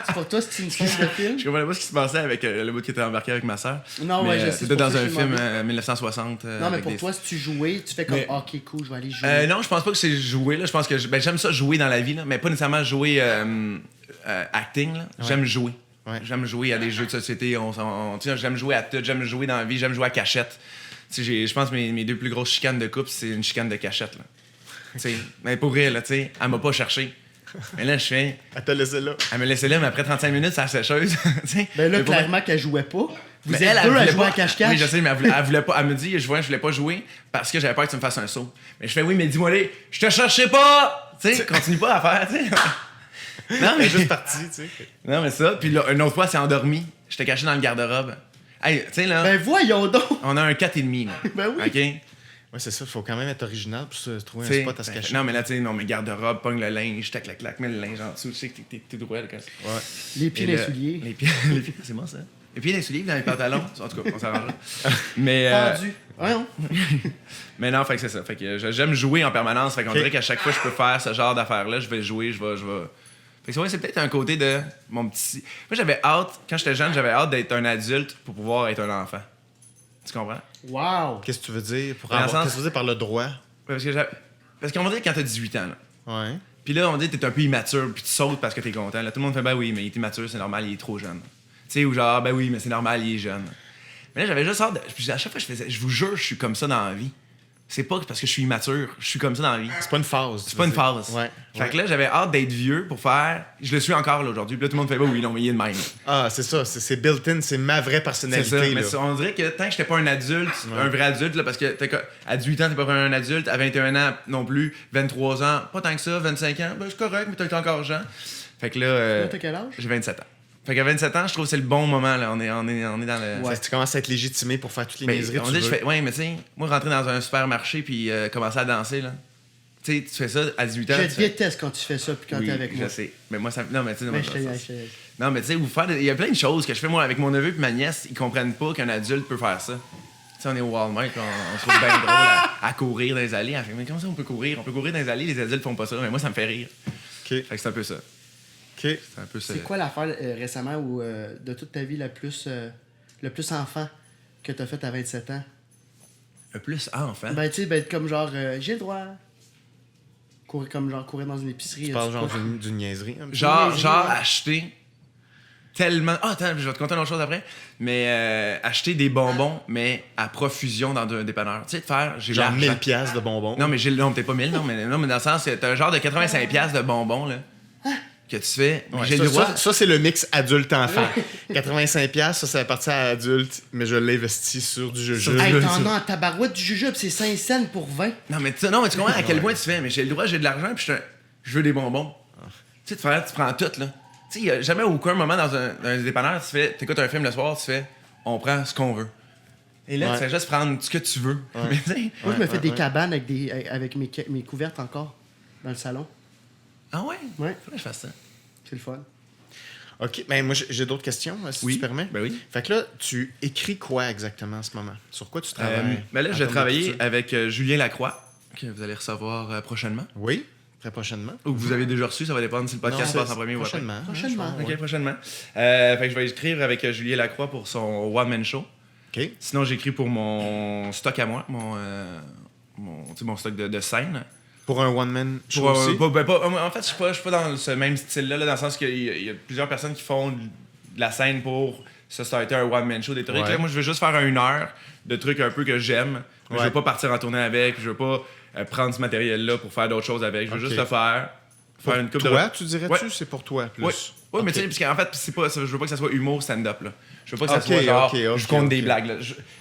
C'est pour toi, c'est une scène de film? Je comprenais pas ce qui se passait avec le bout qui était embarqué avec ma soeur. Non, ouais, je sais. C'était dans un film 1960. Non, mais pour toi, si tu jouais, tu fais comme ok, cool, je vais aller jouer. Non, je pense pas que c'est jouer. Là. Je pense que j'aime ça jouer dans la vie, là, mais pas nécessairement jouer acting. Là. Ouais. J'aime jouer. Ouais. J'aime jouer à des jeux de société. J'aime jouer à tout. J'aime jouer dans la vie. J'aime jouer à cachette. Je pense que mes deux plus grosses chicanes de couple, c'est une chicane de cachette. Là. Mais pour rire, là, elle m'a pas cherché. Mais là, je fais. Elle t'a laissé là. Elle me laissait là, mais après 35 minutes, c'est la sécheuse. Ben là, clairement qu'elle jouait pas. Vous êtes elle deux à voulait jouer pas à cache-cache. Oui, je sais, mais elle voulait pas. Elle me dit, je voulais pas jouer parce que j'avais peur que tu me fasses un saut. Mais je fais, oui, mais dis-moi, je te cherchais pas! Tu sais, continue pas à faire, tu sais. Non, mais juste parti, tu sais. Non, mais ça. Puis là, une autre fois, c'est endormi. J'étais caché dans le garde-robe. Hey, tu sais, là. Ben voyons donc! On a un 4,5, là. Ben oui. OK? Ouais, c'est ça. Il faut quand même être original pour se trouver T'sais, un spot à se cacher. Non, mais là, tu sais, mais garde-robe, pogne le linge, tac, clac, clac, mets le linge en dessous. Tu sais que t'es droit, là, quand Ouais. Les pieds Et dans les là, souliers. Les pieds, c'est bon, ça. Les pieds dans les souliers, dans les pantalons. En tout cas, on s'arrangera. Mais, Tendu. Voyons. mais non, fait que c'est ça. Fait que j'aime jouer en permanence. Fait qu'on dirait qu'à chaque fois que je peux faire ce genre d'affaires-là, je vais jouer, je vais. Fait que c'est peut-être un côté de mon petit. Moi, j'avais hâte, quand j'étais jeune, j'avais hâte d'être un adulte pour pouvoir être un enfant. Tu comprends? Wow. Qu'est-ce que tu veux dire? Dans le sens- Qu'est-ce que tu veux dire par le droit? Parce qu'on va dire quand t'as 18 ans, là. Ouais. Puis là, on dit que t'es un peu immature, puis tu sautes parce que t'es content. Là, tout le monde fait, ben oui, mais il est immature, c'est normal, il est trop jeune. Tu sais, ou genre, ben oui, mais c'est normal, il est jeune. Mais là, j'avais juste hâte de. À chaque fois, je vous jure, je suis comme ça dans la vie. C'est pas parce que je suis immature, je suis comme ça dans la vie. C'est pas une phase. C'est pas une phase. Ouais. Fait que là, j'avais hâte d'être vieux pour faire. Je le suis encore là aujourd'hui. Puis là, tout le monde fait, bah oui, non, mais il est de même. Ah, c'est ça. C'est built-in. C'est ma vraie C'est personnalité. ça. Mais Là. on dirait que tant que j'étais pas un adulte, un vrai adulte, là, parce que à 18 ans, t'es pas vraiment un adulte, à 21 ans non plus, 23 ans, pas tant que ça, 25 ans, ben c'est correct, mais t'es encore jeune. Fait que là. T'as quel âge? J'ai 27 ans. Fait qu'à 27 ans, je trouve que c'est le bon moment, là. On est dans le. Ouais. Tu commences à être légitimé pour faire toutes les Mais niaiseries que on tu dit, veux. ouais, mais tu sais, moi, rentrer dans un supermarché puis commencer à danser, là. Tu sais, tu fais ça à 18 ans. Je tu fais- déteste quand tu fais ça puis quand Oui, t'es avec moi. je sais. Mais moi, ça. Non, mais tu sais, non, Mais mais je te ça- laisse. non, mais tu sais, il y a plein de choses que je fais, moi, avec mon neveu et ma nièce, ils comprennent pas qu'un adulte peut faire ça. Tu sais, on est au Walmart, puis on se trouve bien drôle à courir dans les allées. Elle fait, mais comment ça, on peut courir? On peut courir dans les allées, les adultes font pas ça. Mais moi, ça me fait rire. OK. Fait que c'est un peu ça. OK. C'est un peu ça. C'est quoi l'affaire récemment où, de toute ta vie le plus enfant que t'as fait à 27 ans? Le plus enfant. Ben, tu sais, ben, comme genre, j'ai le droit. Courir dans une épicerie. Tu parles genre d'une niaiserie. un peu. Genre mais- acheter tellement. Ah, attends, je vais te conter une autre chose après. Mais acheter des bonbons, mais à profusion dans un dépanneur. Tu sais, de faire. J'ai Genre l'argent. 1000 piastres de bonbons. Non, mais non, peut-être pas 1000, non, mais dans le sens, c'est un genre de 85$ piastres de bonbons, là. Que tu fais. Ouais, J'ai ça, le droit. ça, c'est le mix adulte-enfant. 85$, piastres, ça, c'est la partie à adulte, mais je l'investis sur du jujube. Hey, t'en as en tabarouette du jujube, c'est 5 cents pour 20. Non, mais tu comprends à quel point tu fais. Mais j'ai le droit, j'ai de l'argent, puis je veux des bonbons. Tu sais, tu prends tout, là. Tu sais, il n'y a jamais aucun moment dans un dépanneur, tu fais, t'écoutes un film le soir, tu fais, on prend ce qu'on veut. Et là, Ouais. tu fais juste prendre ce que tu veux. Mais tu sais. Moi, je me fais des ouais. cabanes avec mes couvertes encore dans le salon. Ah ouais? Ouais, Faudrait que je fasse ça. c'est le fun. OK, ben moi, j'ai d'autres questions, si tu permets. Ben oui. Fait que là, tu écris quoi exactement en ce moment? Sur quoi tu travailles? Ben là, en je vais termes travailler d'écriture? avec Julien Lacroix, que vous allez recevoir prochainement. Oui, très prochainement. Ou que vous avez déjà reçu, ça va dépendre si le podcast Non, passe en premier ou après. prochainement. Prochainement. Ouais, Ok, prochainement. Fait que je vais écrire avec Julien Lacroix pour son one-man show. OK. Sinon, j'écris pour mon stock à moi, tu sais, mon stock de scène. Pour un one-man show Pour, aussi? en fait, je suis pas dans ce même style-là, là, dans le sens qu'il y a plusieurs personnes qui font de la scène pour ça starter un one-man show, des trucs. Ouais. Là, moi, je veux juste faire 1 heure de trucs un peu que j'aime. Mais Je Ouais. veux pas partir en tournée avec, je veux pas prendre ce matériel-là pour faire d'autres choses avec. Je veux Ok. juste le faire. Pour Faire une coupe toi, de. tu dirais-tu? Ouais. C'est pour toi, plus? Oui, ouais, mais Ok. tu sais, parce qu'en fait, je veux pas que ça soit humour stand-up. Là. Je veux pas que ça Ok, soit genre, ok, ok, je compte des ok. blagues. Là.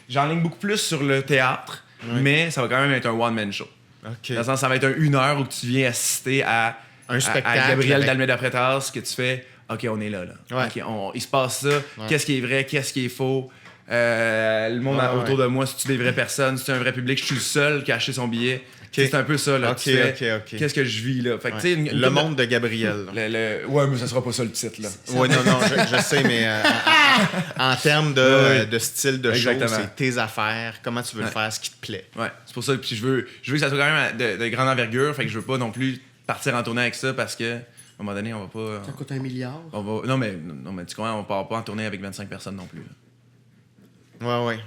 J'enligne beaucoup plus sur le théâtre, mais ça va quand même être un one-man show. OK. Dans le sens, ça va être 1 heure où tu viens assister à Un spectacle à Gabriel avec- d'Almeida Prétas, que tu fais, OK, on est là. Ouais. OK, il se passe ça. Qu'est-ce qui est vrai, qu'est-ce qui est faux? Le monde Ouais, autour ouais. de moi, c'est-tu des vraies personnes? C'est un vrai public? Je suis le seul qui a acheté son billet. C'est un peu ça. Là, Ok, tu fais, ok. qu'est-ce que je vis là? Fait que, Ouais. tu sais, une Le couple de- monde de Gabriel. Ouais, mais ça sera pas ça le titre. Là. Oui, non, je sais, mais en termes de style de show, Exactement. c'est tes affaires, comment tu veux le Ouais. faire, ce qui te plaît. Ouais, c'est pour ça. Puis je veux que ça soit quand même de grande envergure. Fait que je veux pas non plus partir en tournée avec ça parce que, à un moment donné, on va pas. Ça coûte 1 milliard. Non, mais tu comprends, on part pas en tournée avec 25 personnes non plus. là. Ouais.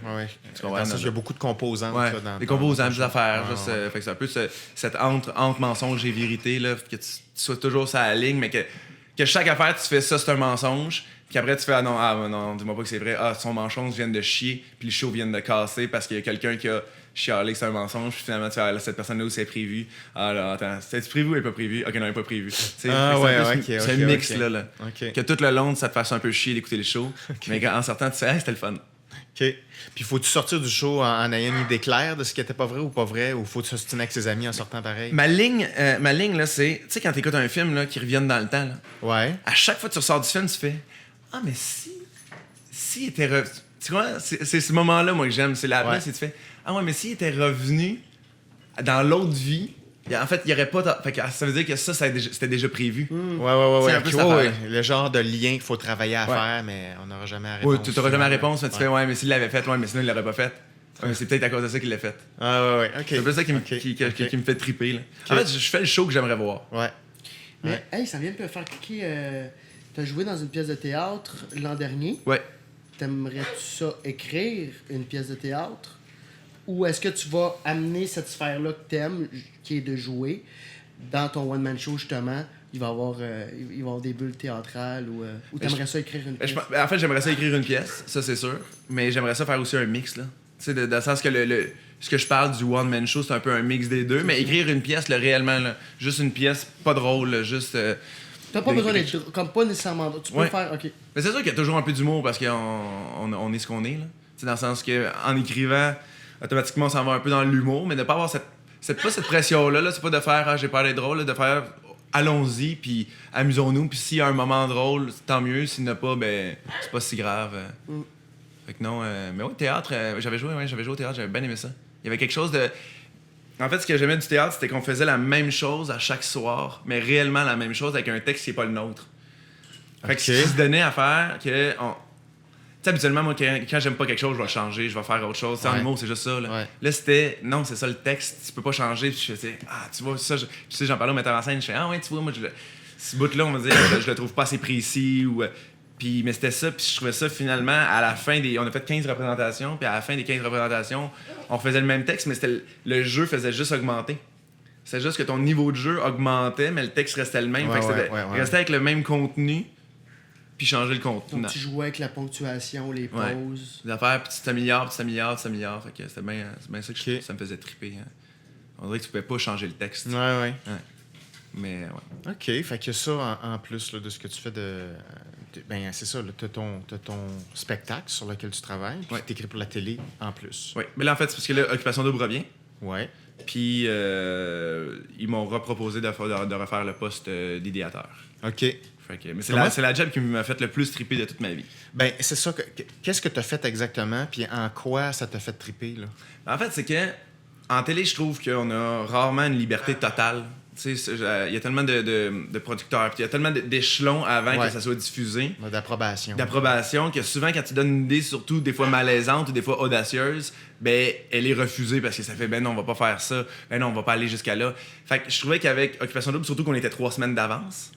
Tu comprends, Dans le sens, non, il y a beaucoup de composantes. Ouais, là, dans des ton- composants, dans des ton affaires. show. Juste, Ouais. fait que c'est un peu cette entre mensonge et vérité, là, que tu sois toujours sur la ligne, mais que chaque affaire, tu fais ça, c'est un mensonge. Puis après, tu fais, non, dis-moi pas que c'est vrai. Ah, son mensonge vient de chier, puis le show vient de casser parce qu'il y a quelqu'un qui a chialé que c'est un mensonge, puis finalement, tu fais, là, cette personne-là où c'est prévu. Ah là, attends, c'est prévu ou elle est pas prévu? Ok, non, elle est pas prévue. Tu sais, Ah, fait que ouais, c'est un peu ok, c'est ok, un mix, ok. là. OK. Que tout le long, ça te fasse un peu chier d'écouter le show, mais en sortant, tu fais, hey, c'était le fun. OK. Puis faut-tu sortir du show en ayant une idée claire de ce qui était pas vrai ou pas vrai, ou faut-tu s'ostiner avec ses amis en sortant pareil? Ma ligne, là, c'est, tu sais, quand t'écoutes un film là, qui revienne dans le temps, là, Ouais. à chaque fois que tu ressors du film, tu fais ah, mais si il était revenu. Tu vois, c'est ce moment-là, moi, que j'aime. C'est la Ouais. c'est tu fais ah, ouais, mais s'il était revenu dans l'autre vie, en fait, il y aurait pas. Fait que ça veut dire que c'était déjà prévu. Ouais. C'est un peu cette affaire-là. Le genre de lien qu'il faut travailler à faire, mais on n'aura jamais la réponse. Ouais, tu n'auras jamais la réponse, mais tu fais, mais s'il l'avait fait, mais sinon il l'aurait pas fait. Ouais, c'est peut-être à cause de ça qu'il l'a fait. Ouais, ok. C'est un peu ça qui me fait triper. Là. En fait, je fais le show que j'aimerais voir. Ouais. Mais, hey, ça vient de me faire cliquer. T'as joué dans une pièce de théâtre l'an dernier. Ouais. T'aimerais-tu ça écrire une pièce de théâtre? Ou est-ce que tu vas amener cette sphère-là que t'aimes, qui est de jouer, dans ton one-man show, justement? Il va y avoir des bulles théâtrales ou t'aimerais ça écrire une pièce? En fait, j'aimerais ça écrire une pièce, ça c'est sûr. Mais j'aimerais ça faire aussi un mix, là. Tu sais, dans le sens que ce que je parle du one-man show, c'est un peu un mix des deux. Mais écrire une pièce, là, réellement, là, juste une pièce, pas drôle, là, juste... T'as pas besoin d'être... Comme pas nécessairement... Tu peux faire... OK. Mais c'est sûr qu'il y a toujours un peu d'humour parce qu'on est ce qu'on est, là. Tu sais, dans le sens qu'en écrivant, automatiquement, on s'en va un peu dans l'humour, mais de pas avoir cette pression-là, là, c'est pas de faire j'ai peur d'être drôle, là, de faire allons-y, puis amusons-nous, puis s'il y a un moment drôle, tant mieux, s'il n'y en a pas, ben c'est pas si grave. Fait que non, mais ouais, théâtre, j'avais joué au théâtre, j'avais bien aimé ça. Il y avait quelque chose de... En fait, ce que j'aimais du théâtre, c'était qu'on faisait la même chose à chaque soir, mais réellement la même chose avec un texte qui n'est pas le nôtre. Fait que ce qui se donnait à faire, que... Tu sais, habituellement, moi, quand j'aime pas quelque chose, je vais le changer, je vais faire autre chose. En humour, c'est juste ça. Là, là c'était... Non, c'est ça le texte, tu peux pas changer. Puis je faisais, tu vois, ça... Tu sais, j'en parlais au metteur en scène, je fais, tu vois, moi, ce bout-là, on va dire, je le trouve pas assez précis, ou... Puis, mais c'était ça, puis je trouvais ça finalement, à la fin on a fait 15 représentations, puis à la fin des 15 représentations, on faisait le même texte, mais le jeu faisait juste augmenter. C'est juste que ton niveau de jeu augmentait, mais le texte restait le même. Restait avec le même contenu, puis changer le contenu. Donc tu jouais avec la ponctuation, les pauses. Les affaires, puis tu t'améliores. Fait que c'était bien ça que ça me faisait triper. Hein. On dirait que tu pouvais pas changer le texte. Ouais. Mais ouais. OK, fait que ça, en plus là, de ce que tu fais ben c'est ça, t'as ton spectacle sur lequel tu travailles, puis t'écris pour la télé en plus. Oui, mais là, en fait, c'est parce que là, Occupation Double revient. Ouais. Puis, ils m'ont reproposé de refaire le poste d'idéateur. OK. Mais c'est la job qui m'a fait le plus triper de toute ma vie. Ben, c'est ça. Qu'est-ce que tu as fait exactement, puis en quoi ça t'a fait triper, là? En fait, c'est que en télé, je trouve qu'on a rarement une liberté totale. Il y a tellement de producteurs, puis il y a tellement d'échelons avant que ça soit diffusé. D'approbation, que souvent, quand tu donnes une idée, surtout des fois malaisante ou des fois audacieuse, ben elle est refusée parce que ça fait, ben non, on va pas faire ça, ben non, on va pas aller jusqu'à là. Fait que je trouvais qu'avec Occupation Double, surtout qu'on était 3 semaines d'avance,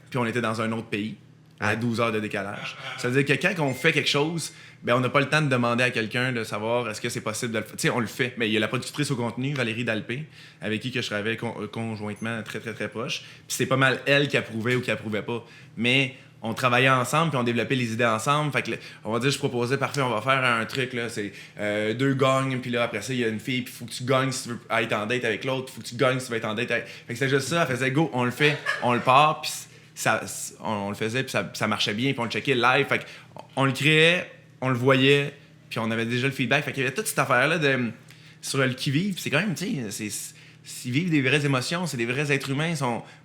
puis on était dans un autre pays, à 12 heures de décalage. Ça veut dire que quand on fait quelque chose, ben on n'a pas le temps de demander à quelqu'un de savoir est-ce que c'est possible de le faire. Tu sais, on le fait, mais il y a la productrice au contenu, Valérie Dalpé, avec qui que je travaillais conjointement très, très, très proche. Puis c'est pas mal elle qui approuvait ou qui approuvait pas. Mais on travaillait ensemble, puis on développait les idées ensemble. Fait que, on va dire, je proposais, parfait, on va faire un truc, là, c'est 2 gagnes, puis là, après ça, il y a une fille, puis il faut que tu gagnes si tu veux être en date avec l'autre, il faut que tu gagnes si tu veux être en date avec... Fait que c'était juste ça, elle faisait go, on le fait, on le part, puis on le faisait, puis ça marchait bien, puis on le checkait live. Fait on le créait, on le voyait, puis on avait déjà le feedback. Fait qu'il y avait toute cette affaire-là sur le qui-vive. C'est quand même, tu sais, ils vivent des vraies émotions, c'est des vrais êtres humains.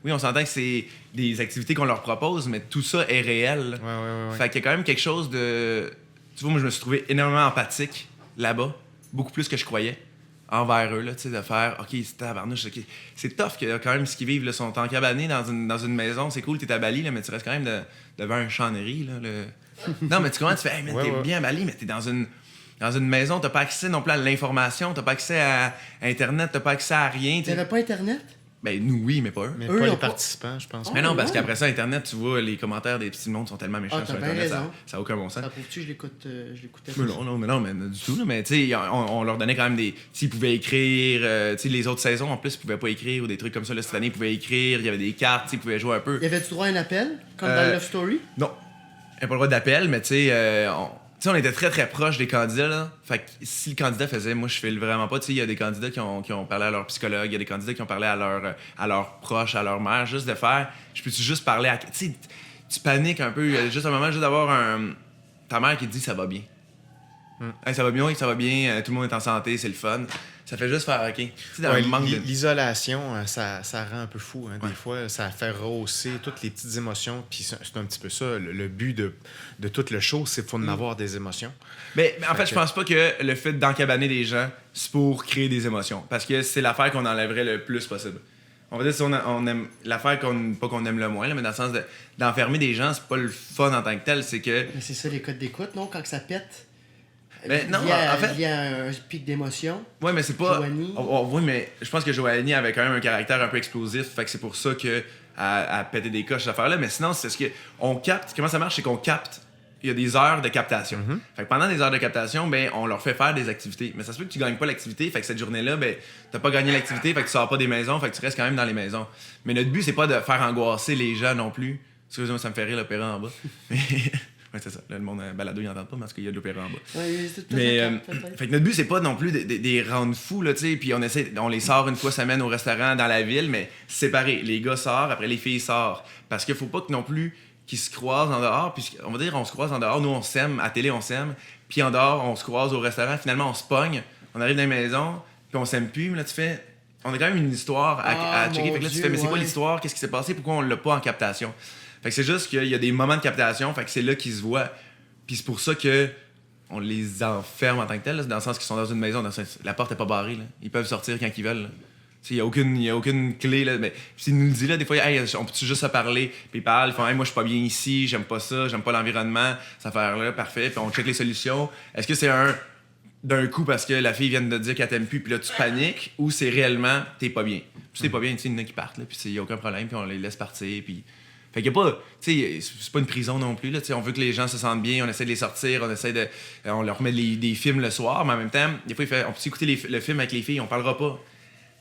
Oui, on s'entend que c'est des activités qu'on leur propose, mais tout ça est réel. Ouais. Fait qu'il y a quand même quelque chose de... Tu vois, moi, je me suis trouvé énormément empathique là-bas, beaucoup plus que je croyais, envers eux, là, tu sais, de faire, OK, c'est tabarnouche, OK. C'est tough que quand même ce qu'ils vivent, là, sont encabanés dans une maison, c'est cool, t'es à Bali, là, mais tu restes quand même devant un champ de riz, là, Non, mais tu comprends, tu fais, hey, man, t'es bien à Bali, mais t'es dans une maison, t'as pas accès non plus à l'information, t'as pas accès à Internet, t'as pas accès à rien. T'avais pas Internet? Ben, nous, oui, mais pas eux. Mais pas les participants, je pense. Mais non, parce qu'après ça, Internet, tu vois, les commentaires des petits mondes sont tellement méchants sur Internet, ça n'a aucun bon sens. Ça prouve-tu, je l'écoutais. Mais non, du tout. Là, mais tu sais, on leur donnait quand même des... S'ils pouvaient écrire, tu sais, les autres saisons, en plus, ils pouvaient pas écrire, ou des trucs comme ça. Là, cette année, ils pouvaient écrire, il y avait des cartes, ils pouvaient jouer un peu. Y avait-tu droit à un appel, comme dans Love Story? Non. Il n'y a pas le droit d'appel, mais tu sais, on était très, très proches des candidats, là. Fait que si le candidat faisait « moi, je file vraiment pas », tu sais, il y a des candidats qui ont parlé à leur psychologue, il y a des candidats qui ont parlé à leurs proches, à leur mère, juste de faire « je peux-tu juste parler à... » Tu sais, tu paniques un peu, il y a juste un moment juste d'avoir ta mère qui te dit « ça va bien ». Hey, ça va bien, oui, ça va bien, tout le monde est en santé, c'est le fun. Ça fait juste faire OK. Tu sais, dans le manque de... L'isolation, ça rend un peu fou. Hein. Des fois, ça fait rehausser toutes les petites émotions. Puis c'est un petit peu ça. Le but de tout le show, c'est qu'il faut en avoir des émotions. Mais en fait, je pense pas que le fait d'encabaner des gens, c'est pour créer des émotions. Parce que c'est l'affaire qu'on enlèverait le plus possible. On va dire si on aime l'affaire pas qu'on aime le moins, là, mais dans le sens d'enfermer des gens, c'est pas le fun en tant que tel. C'est que. Mais c'est ça les codes d'écoute, non? Quand que ça pète. Ben, non, en fait. Il y a un pic d'émotion. Ouais, mais c'est pas. Joanie. Oui, mais je pense que Joanie avait quand même un caractère un peu explosif. Fait que c'est pour ça qu'elle a pété des coches, cette affaire-là. Mais sinon, c'est ce que. On capte. Comment ça marche? C'est qu'on capte. Il y a des heures de captation. Fait que pendant des heures de captation, ben, on leur fait faire des activités. Mais ça se peut que tu gagnes pas l'activité. Fait que cette journée-là, ben, t'as pas gagné l'activité. Fait que tu sors pas des maisons. Fait que tu restes quand même dans les maisons. Mais notre but, c'est pas de faire angoisser les gens non plus. Excusez-moi, ça me fait rire l'opéra en bas. Ouais, c'est ça. Là, le monde balado, ils n'entendent pas parce qu'il y a de l'opéra en bas. Ouais, Mais fait que notre but, c'est pas non plus des rendre fous, là, tu sais. Puis on les sort une fois semaine au restaurant dans la ville, mais séparés. Les gars sortent, après les filles sortent. Parce qu'il faut pas que non plus qu'ils se croisent en dehors. Puis on va dire, on se croise en dehors. Nous, on s'aime. À télé, on s'aime. Puis en dehors, on se croise au restaurant. Finalement, on se pogne. On arrive dans la maison. Puis on s'aime plus. Mais là, tu fais. On a quand même une histoire à checker. Fait que là, tu fais, mais c'est quoi l'histoire? Qu'est-ce qui s'est passé? Pourquoi on l'a pas en captation? Fait que c'est juste qu'il y a des moments de captation. Fait que c'est là qu'ils se voient. Puis c'est pour ça que on les enferme en tant que tels, là, dans le sens qu'ils sont dans une maison, la porte est pas barrée, là. Ils peuvent sortir quand ils veulent. Il n'y a aucune clé. Là. Mais s'ils nous le disent, là, des fois, hey, on peut juste se parler, puis ils parlent, ils font hey, moi je suis pas bien ici, j'aime pas ça, j'aime pas l'environnement, cette affaire-là, parfait, puis on check les solutions. Est-ce que c'est d'un coup parce que la fille vient de te dire qu'elle t'aime plus, puis là tu paniques, ou c'est réellement t'es pas bien? Puis t'es pas bien, tu sais, il y en a qui partent, puis il n'y a aucun problème, puis on les laisse partir, puis. Fait qu'il y a pas, tu sais, c'est pas une prison non plus, là, on veut que les gens se sentent bien, on essaie de les sortir, on leur met des films le soir, mais en même temps, des fois, on peut écouter le film avec les filles, on parlera pas.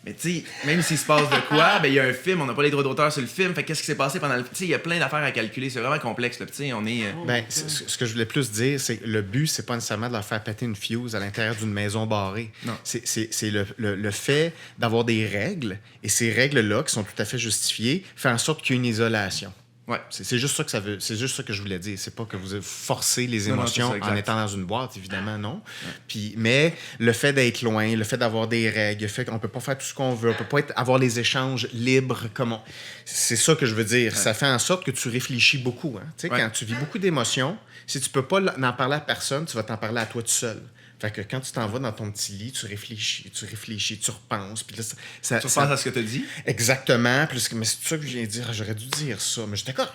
Mais tu sais, même s'il se passe de quoi, ben il y a un film, on n'a pas les droits d'auteur sur le film, fait qu'est-ce qui s'est passé pendant le... Tu sais, il y a plein d'affaires à calculer, c'est vraiment complexe, là, tu sais, on est... Ben, ce que je voulais plus dire, c'est que le but, c'est pas nécessairement de leur faire péter une fuse à l'intérieur d'une maison barrée. Non. C'est le fait d'avoir des règles, et ces règles-là, qui sont tout à fait justifiées, fait en sorte qu'il y ait une isolation. Ouais. C'est juste ça que ça veut. C'est juste ça que je voulais dire. C'est pas que vous forcez les émotions en étant dans une boîte, évidemment, non. Puis, mais le fait d'être loin, le fait d'avoir des règles, le fait qu'on peut pas faire tout ce qu'on veut, on peut pas avoir les échanges libres comme c'est ça que je veux dire. Ça fait en sorte que tu réfléchis beaucoup. Hein? Tu sais, quand tu vis beaucoup d'émotions, si tu peux pas en parler à personne, tu vas t'en parler à toi tout seul. Fait que quand tu t'en vas dans ton petit lit, tu réfléchis, tu repenses. Puis là, tu repenses à ce que tu as dit? Exactement. Puis mais c'est ça que je viens de dire. J'aurais dû dire ça. Mais j'étais correct.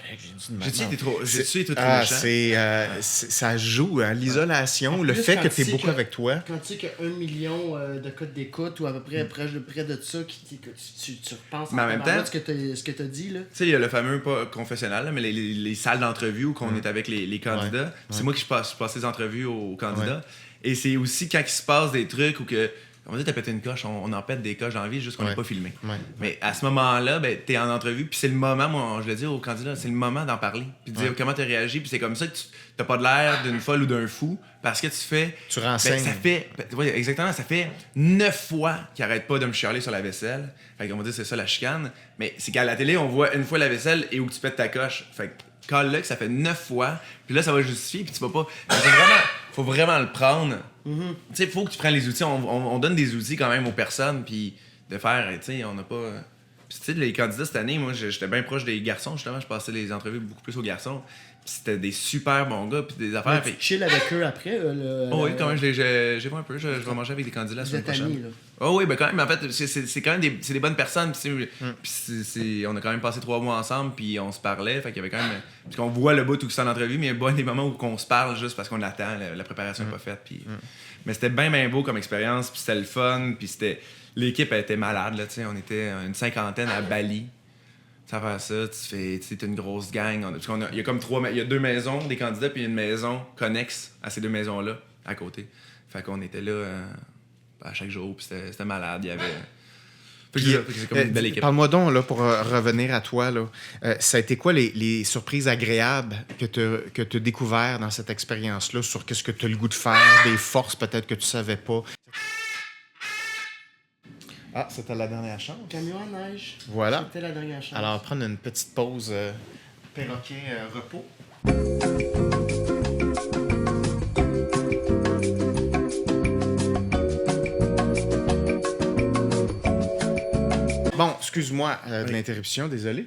J'ai dit J'ai trop méchant. Ça joue, hein, l'isolation, le fait que tu es beaucoup avec toi. Quand tu sais qu'il y a 1 million de codes d'écoute ou à peu près près de ça, que tu repenses mais en même temps, ce que tu as dit. Tu sais, il y a le fameux, pas confessionnal, là, mais les salles d'entrevue où on est avec les candidats. Ouais. C'est moi qui passe les entrevues aux candidats. Ouais. Et c'est aussi quand il se passe des trucs où que. On va dire, t'as pété une coche, on en pète des coches dans la vie, juste qu'on n'est pas filmé. Ouais. Mais à ce moment-là, ben, t'es en entrevue, puis c'est le moment, moi, je le dis aux candidats, c'est le moment d'en parler, puis de dire comment t'as réagi, puis c'est comme ça que t'as pas de l'air d'une folle ou d'un fou, parce que tu fais. Tu renseignes. Ben, ça fait. Exactement, ça fait 9 fois qu'ils arrêtent pas de me chialer sur la vaisselle. Fait qu'on va dire, c'est ça la chicane. Mais c'est qu'à la télé, on voit une fois la vaisselle et où tu pètes ta coche. Fait que quand là, que ça fait 9 fois, puis là, ça va justifier, puis tu vas pas. Faut vraiment le prendre. Mm-hmm. Tu sais, faut que tu prennes les outils. On donne des outils quand même aux personnes, puis de faire, tu sais, on n'a pas. Puis tu sais, les candidats cette année, moi, j'étais bien proche des garçons, justement. Je passais les entrevues beaucoup plus aux garçons. Puis c'était des super bons gars, puis des affaires. Tu chill avec eux après? Oui, quand même, j'ai vu un peu. Je vais manger avec des candidats la semaine prochaine. Oh oui, ben quand même, en fait, c'est quand même des bonnes personnes. Puis on a quand même passé 3 mois ensemble, puis on se parlait. Fait qu'il y avait quand même. Puis qu'on voit le bout tout ça en entrevue, mais il y a des moments où on se parle juste parce qu'on attend, la préparation n'est pas faite. Puis... Mais c'était bien beau comme expérience, puis c'était le fun, puis l'équipe elle était malade, là, tu sais. On était une 50aine à Bali. Ça faire ça, tu une grosse gang. Il y a comme il y a 2 maisons des candidats, puis une maison connexe à ces 2 maisons-là, à côté. Fait qu'on était là à chaque jour, puis c'était malade. Il y avait. C'est comme une belle équipe. Parle-moi donc, là, pour revenir à toi, là, ça a été quoi les surprises agréables que tu as découvert dans cette expérience-là sur qu'est-ce que tu as le goût de faire, des forces peut-être que tu savais pas? Ah, c'était la dernière chance. Camion à neige. Voilà. C'était la dernière chance. Alors, prendre une petite pause perroquet repos. excuse-moi de l'interruption, désolé.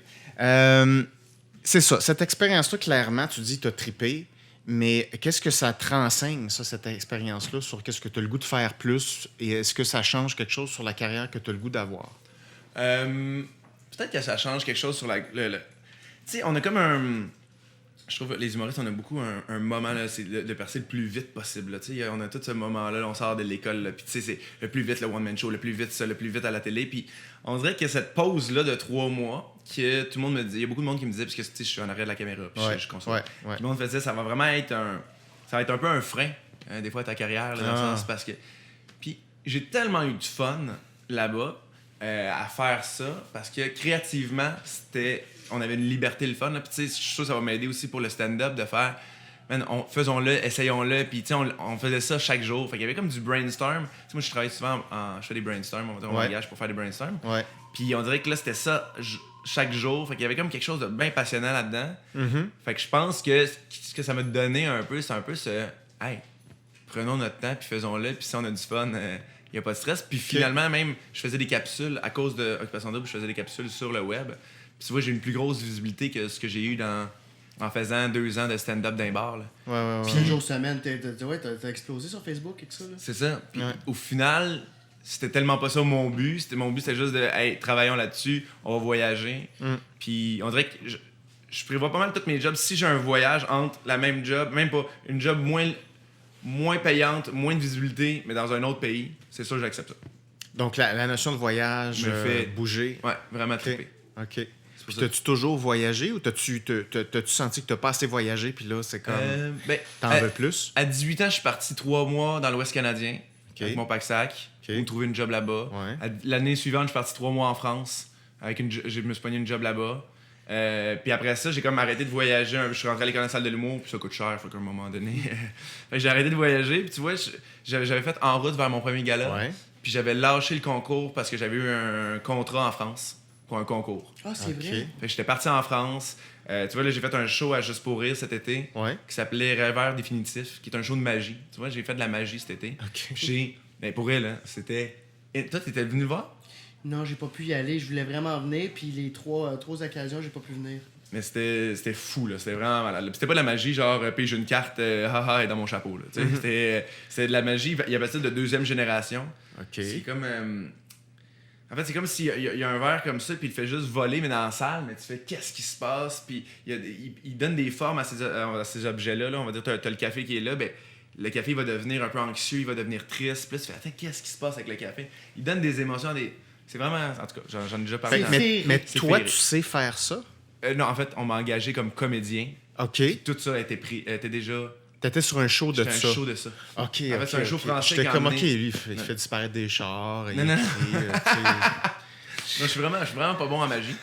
C'est ça, cette expérience-là, clairement, tu dis que tu as trippé, mais qu'est-ce que ça te renseigne, ça, cette expérience-là, sur qu'est-ce que tu as le goût de faire plus, et est-ce que ça change quelque chose sur la carrière que tu as le goût d'avoir? Peut-être que ça change quelque chose sur Tu sais, on a comme un... Je trouve que les humoristes, on a beaucoup un moment, là, c'est de percer le plus vite possible. Là, on a tout ce moment-là, là, on sort de l'école, puis tu sais, c'est le plus vite le one-man show, le plus vite ça, le plus vite à la télé. Puis on dirait que cette pause-là de 3 mois, que tout le monde me dit, il y a beaucoup de monde qui me disait, parce que je suis en arrière de la caméra, puis je conçois. Tout le monde faisait, ça va vraiment être ça va être un peu un frein, des fois, à ta carrière, là, dans le sens, parce que... Puis j'ai tellement eu du fun là-bas à faire ça, parce que créativement, on avait une liberté le fun. Puis tu sais, je suis sûr que ça va m'aider aussi pour le stand-up de faire, faisons-le, essayons-le. Puis tu sais, on faisait ça chaque jour. Fait qu'il y avait comme du brainstorm. Tu sais, moi, je travaille souvent, je fais des brainstorms, on m'engage pour faire des brainstorms. Puis on dirait que là, c'était ça chaque jour. Fait qu'il y avait comme quelque chose de bien passionnant là-dedans. Fait que je pense que ce que ça m'a donné un peu, c'est un peu ce, hey, prenons notre temps, puis faisons-le. Puis si on a du fun, il n'y a pas de stress. Puis finalement, même, je faisais des capsules, à cause de Occupation Double, je faisais des capsules sur le web. Puis tu vois, j'ai une plus grosse visibilité que ce que j'ai eu en faisant 2 ans de stand-up d'un bar. Là. Puis 1 jour semaine, t'as explosé sur Facebook et tout ça. Là. C'est ça. Puis au final, c'était tellement pas ça mon but. Mon but, c'était juste de, hey, travaillons là-dessus, on va voyager. Puis on dirait que je prévois pas mal tous mes jobs. Si j'ai un voyage entre la même job, même pas, une job moins payante, moins de visibilité, mais dans un autre pays, c'est sûr que j'accepte ça. Donc la notion de voyage, bouger. Ouais, vraiment trippé. OK. Puis t'as-tu toujours voyagé ou t'as-tu senti que t'as pas assez voyagé puis là, c'est comme... t'en veux plus? À 18 ans, je suis parti 3 mois dans l'Ouest canadien avec mon pack-sac pour trouver une job là-bas. L'année suivante, je suis parti 3 mois en France. Je me suis pogné une job là-bas. Puis après ça, j'ai comme arrêté de voyager. Je suis rentré à l'école de salle de l'humour, puis ça coûte cher, faut qu'à un moment donné... j'ai arrêté de voyager, puis tu vois, j'avais fait En route vers mon premier gala. Puis j'avais lâché le concours parce que j'avais eu un contrat en France. Pour un concours. Ah, c'est vrai? Fait que j'étais parti en France. Tu vois, là, j'ai fait un show à Juste pour rire cet été qui s'appelait Rêveur définitif, qui est un show de magie. Tu vois, j'ai fait de la magie cet été. Pour elle, hein, c'était... Et toi, t'étais venu le voir? Non, j'ai pas pu y aller. Je voulais vraiment venir, puis les 3 occasions, j'ai pas pu venir. Mais c'était fou, là. C'était vraiment malade. C'était pas de la magie, genre, puis j'ai une carte, haha, et dans mon chapeau, là. C'était de la magie. Il y avait ça de 2e génération. C'est comme... En fait, c'est comme s'il y a un verre comme ça, puis il fait juste voler, mais dans la salle, mais tu fais qu'est-ce qui se passe, puis il donne des formes à ces objets-là. Là. On va dire, t'as le café qui est là, ben, le café il va devenir un peu anxieux, il va devenir triste, puis là, tu fais, attends, qu'est-ce qui se passe avec le café? Il donne des émotions, c'est vraiment, en tout cas, j'en ai déjà parlé. Mais toi, tu sais faire ça? Non, en fait, on m'a engagé comme comédien. Puis tout ça était déjà... T'étais sur un show de ça? C'était un show de ça. OK, en fait, c'est un show français. J'étais comme, OK, lui, il fait disparaître des chars. Non. Non, je suis vraiment pas bon en magie.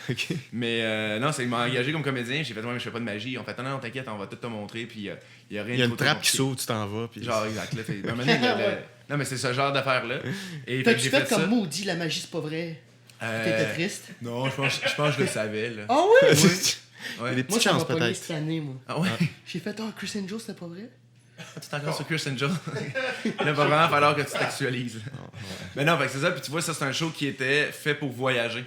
Mais non, il m'a engagé comme comédien. J'ai fait, mais je fais pas de magie. On fait, non, t'inquiète, on va tout te montrer. Puis il y a rien. Il y a une trappe qui s'ouvre, tu t'en vas. Puis... Genre, exact. Là, non, mais c'est ce genre d'affaire-là. T'as-tu fait comme maudit, la magie, c'est pas vrai? T'étais triste? Non, je pense que je le savais. Là. Ah oui? Il y a des petites chances, chances, peut-être. peut-être. Cette année, moi. Ah ouais? J'ai fait, Chris Angel, c'était pas vrai? Tu es encore sur Chris Angel. Il va vraiment falloir que tu t'actualises. Mais non, c'est ça. Puis tu vois, ça, c'est un show qui était fait pour voyager.